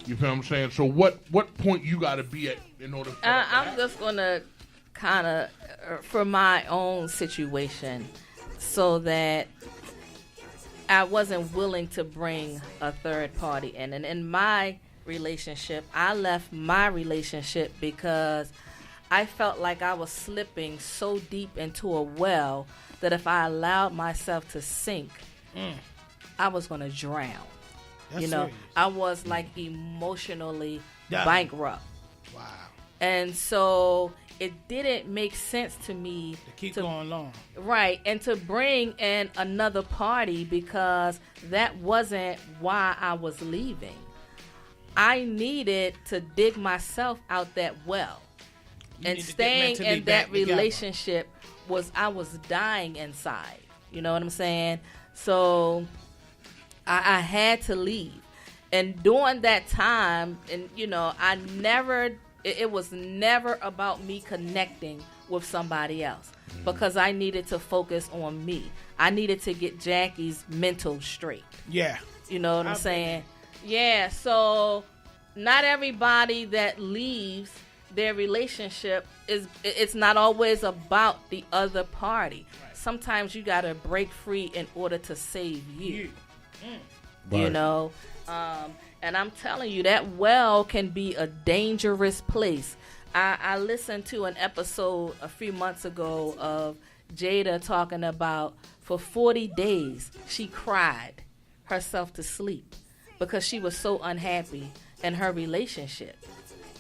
You feel what I'm saying? So what point you got to be at in order? I'm just gonna kind of for my own situation, so that I wasn't willing to bring a third party in. And in my relationship, I left my relationship because I felt like I was slipping so deep into a well that if I allowed myself to sink, I was going to drown. That's you know, serious. I was like emotionally Done. bankrupt. Wow. And so it didn't make sense to me To keep going long. Right, and to bring in another party because that wasn't why I was leaving. I needed to dig myself out that well. You And need to get staying mentally in back that together. relationship I was dying inside. You know what I'm saying? So I had to leave. And during that time, and you know, it was never about me connecting with somebody else because I needed to focus on me. I needed to get Jackie's mental straight. Yeah. You know what I'm saying? Yeah, so not everybody that leaves their relationship it's not always about the other party. Right. Sometimes you got to break free in order to save you. You Right. know? And I'm telling you, that well can be a dangerous place. I listened to an episode a few months ago of Jada talking about for 40 days she cried herself to sleep because she was so unhappy in her relationship.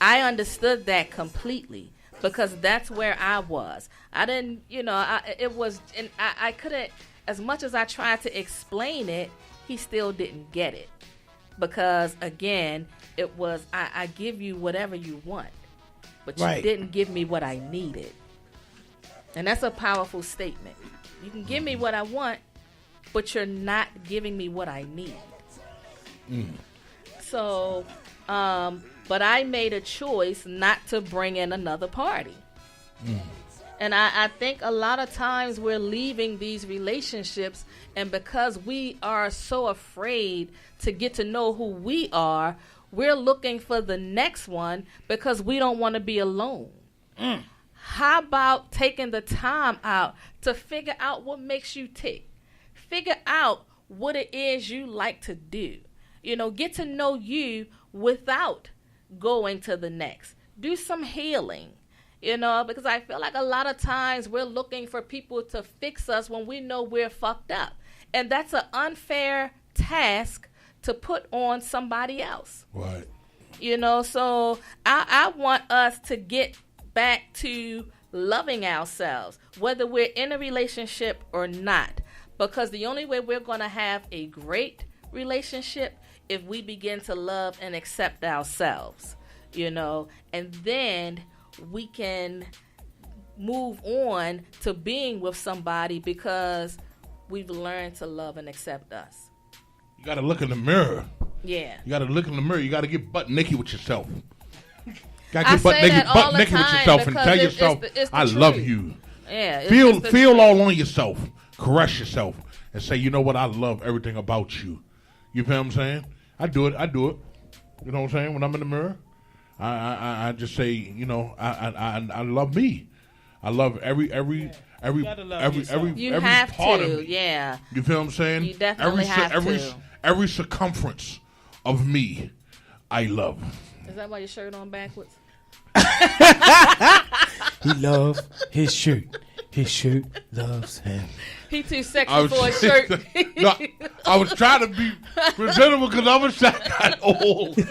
I understood that completely because that's where I was. I didn't, you know, I couldn't, as much as I tried to explain it, he still didn't get it. Because, again, it was, I give you whatever you want, but you didn't give me what I needed. And that's a powerful statement. You can give me what I want, but you're not giving me what I need. So, but I made a choice not to bring in another party. And I think a lot of times we're leaving these relationships, and because we are so afraid to get to know who we are, we're looking for the next one because we don't want to be alone. How about taking the time out to figure out what makes you tick? Figure out what it is you like to do. You know, get to know you without going to the next. Do some healing. You know, because I feel like a lot of times we're looking for people to fix us when we know we're fucked up. And that's an unfair task to put on somebody else. Right. You know, so I want us to get back to loving ourselves, whether we're in a relationship or not. Because the only way we're going to have a great relationship if we begin to love and accept ourselves, you know, and then we can move on to being with somebody because we've learned to love and accept us. You got to look in the mirror. Yeah. You got to look in the mirror. You got to get butt naked with yourself. Got I to get butt say naked, that all butt the naked with time yourself and because tell it's yourself, the I truth. love you. Yeah. Feel all on yourself. Caress yourself and say, you know what? I love everything about you. You feel what I'm saying? I do it. You know what I'm saying? When I'm in the mirror, I just say, you know, I love me. I love every you have part to, of me. yeah. You feel what I'm saying? You definitely have to. Every circumference of me, I love. Is that why your shirt on backwards? He loves his shirt. His shirt loves him. He too sexy for a shirt. No, I was trying to be presentable because I was trying to get old. He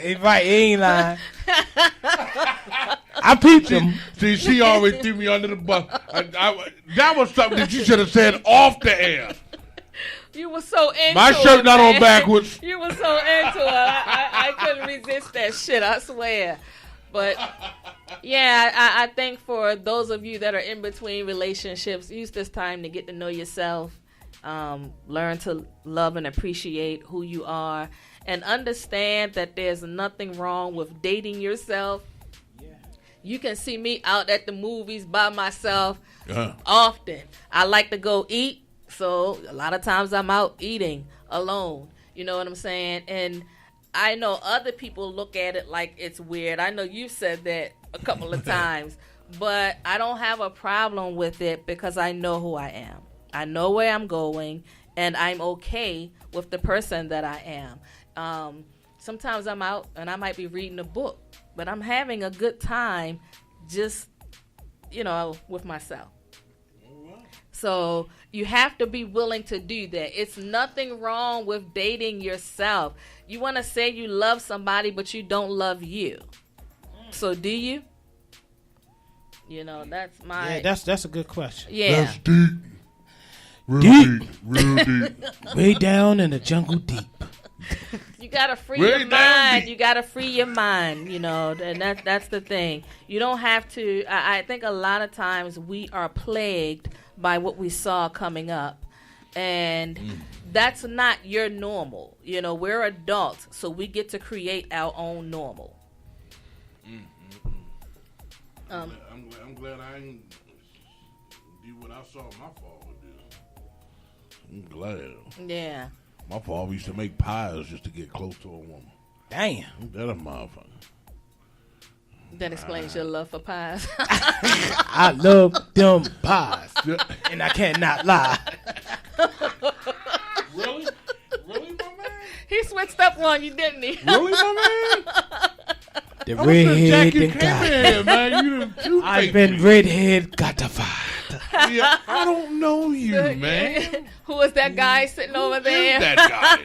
ain't lying. I peeped him. See, she always threw me under the bus. That was something that you should have said off the air. You were so into my shirt it, not man. on backwards. You were so into it. I couldn't resist that shit, I swear. But yeah, I think for those of you that are in between relationships, use this time to get to know yourself, learn to love and appreciate who you are, and understand that there's nothing wrong with dating yourself. You can see me out at the movies by myself often. I like to go eat, so a lot of times I'm out eating alone. You know what I'm saying? And I know other people look at it like it's weird. I know you said that a couple of times, but I don't have a problem with it because I know who I am. I know where I'm going, and I'm okay with the person that I am. Sometimes I'm out and I might be reading a book, but I'm having a good time just, with myself. So you have to be willing to do that. It's nothing wrong with dating yourself. You want to say you love somebody, but you don't love you. So do you? That's my... Yeah, that's a good question. Yeah. That's deep. Real deep. Way down in the jungle deep. You gotta free your mind. You gotta free your mind, and that's the thing. You don't have to. I think a lot of times we are plagued by what we saw coming up, and that's not your normal. We're adults, so we get to create our own normal. I'm glad I ain't do what I saw my father do. I'm glad. Yeah. My father used to make pies just to get close to a woman. Damn. That a motherfucker. That explains your love for pies. I love them pies, and I cannot lie. Really? Really, my man? He switched up on you, didn't he? Really, my man? The redhead that got man. I've been redhead gottified. Yeah, I don't know you, man. Who is that guy sitting over there? Who's that guy?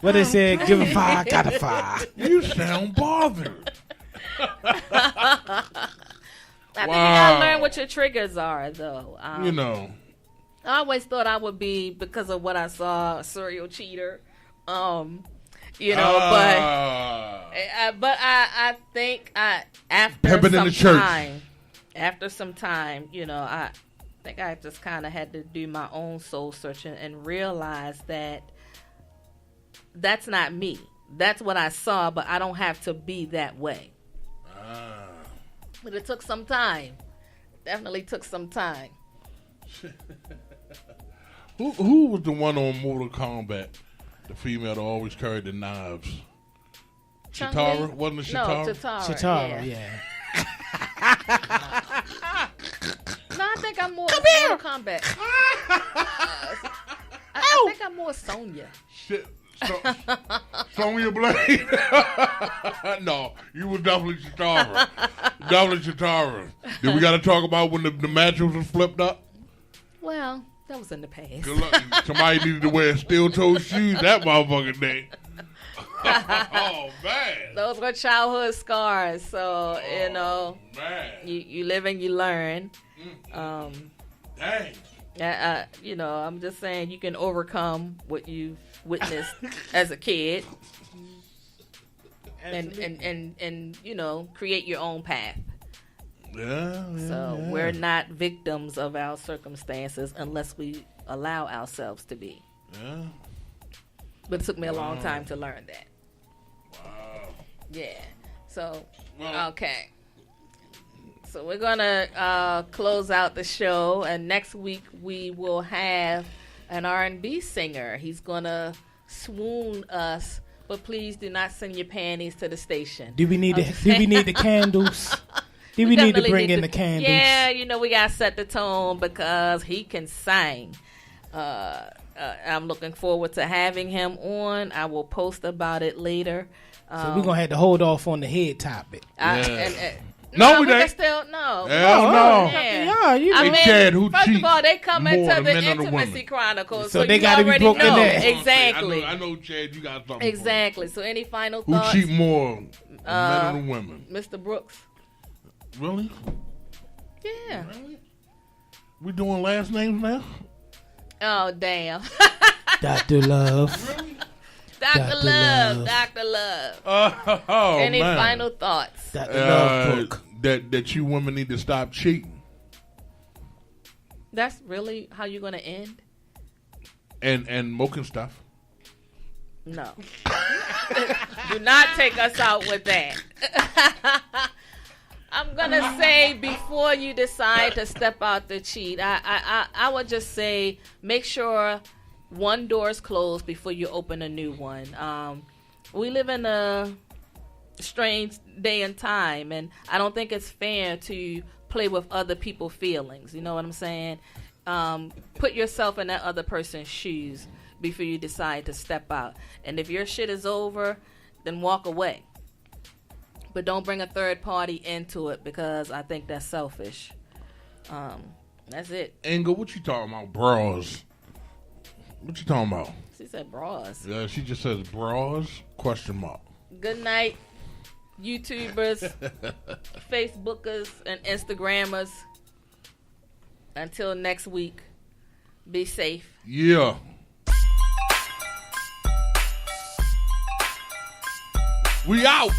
What they said, give a fire, got a fire. You sound bothered. I think you gotta learn what your triggers are, though. I always thought I would be, because of what I saw, a serial cheater. But I think after some time, I think I just kind of had to do my own soul searching and realize that that's not me. That's what I saw, but I don't have to be that way. But it took some time. Definitely took some time. Who was the one on Mortal Kombat? The female that always carried the knives. Chitara? Wasn't it Chitara? No, Chitara. Chitara, yeah. No, I think I'm more Mortal Kombat. I think I'm more Sonya. Shit. Sonya Blade? No, you were definitely Chitara. Definitely Chitara. Did we got to talk about when the mattress was flipped up? Well, that was in the past. Good luck. Somebody needed to wear steel-toe shoes that motherfucking day. Oh, man. Those were childhood scars. So, man. You live and you learn. Dang. I'm just saying you can overcome what you've witnessed as a kid and create your own path. So we're not victims of our circumstances unless we allow ourselves to be. Yeah. But it took me a long time to learn that. Wow. Yeah. So, okay. So we're going to close out the show, and next week we will have an R&B singer. He's going to swoon us, but please do not send your panties to the station. Do we need the candles? Do we need to bring in the candles? Yeah, we got to set the tone because he can sing. I'm looking forward to having him on. I will post about it later. So we're gonna have to hold off on the head topic. No, we can ain't. still no. Hell no. Yeah, you I Hey, mean, Chad, who first cheat of all, they come more, into the the men or the Intimacy women? Chronicles, So so they you gotta be already broken know. there. Exactly. I know, Chad, you got something. Exactly. So any final Who thoughts? cheat more, the men or the women? Mr. Brooks. Really? Yeah. Really? We doing last names now? Oh, damn. Dr. Love. Dr. Love. Dr. Love. Oh, Any man. final thoughts? Dr. Love book. That you women need to stop cheating. That's really how you're going to end? And smoking stuff. No. Do not take us out with that. I'm going to say before you decide to step out to cheat, I would just say make sure one door is closed before you open a new one. We live in a strange day and time, and I don't think it's fair to play with other people's feelings. You know what I'm saying? Put yourself in that other person's shoes before you decide to step out. And if your shit is over, then walk away. But don't bring a third party into it, because I think that's selfish. That's it. Inga, what you talking about? Bras. What you talking about? She said bras. Yeah, she just says bras, question mark. Good night, YouTubers, Facebookers, and Instagrammers. Until next week, be safe. Yeah. We out.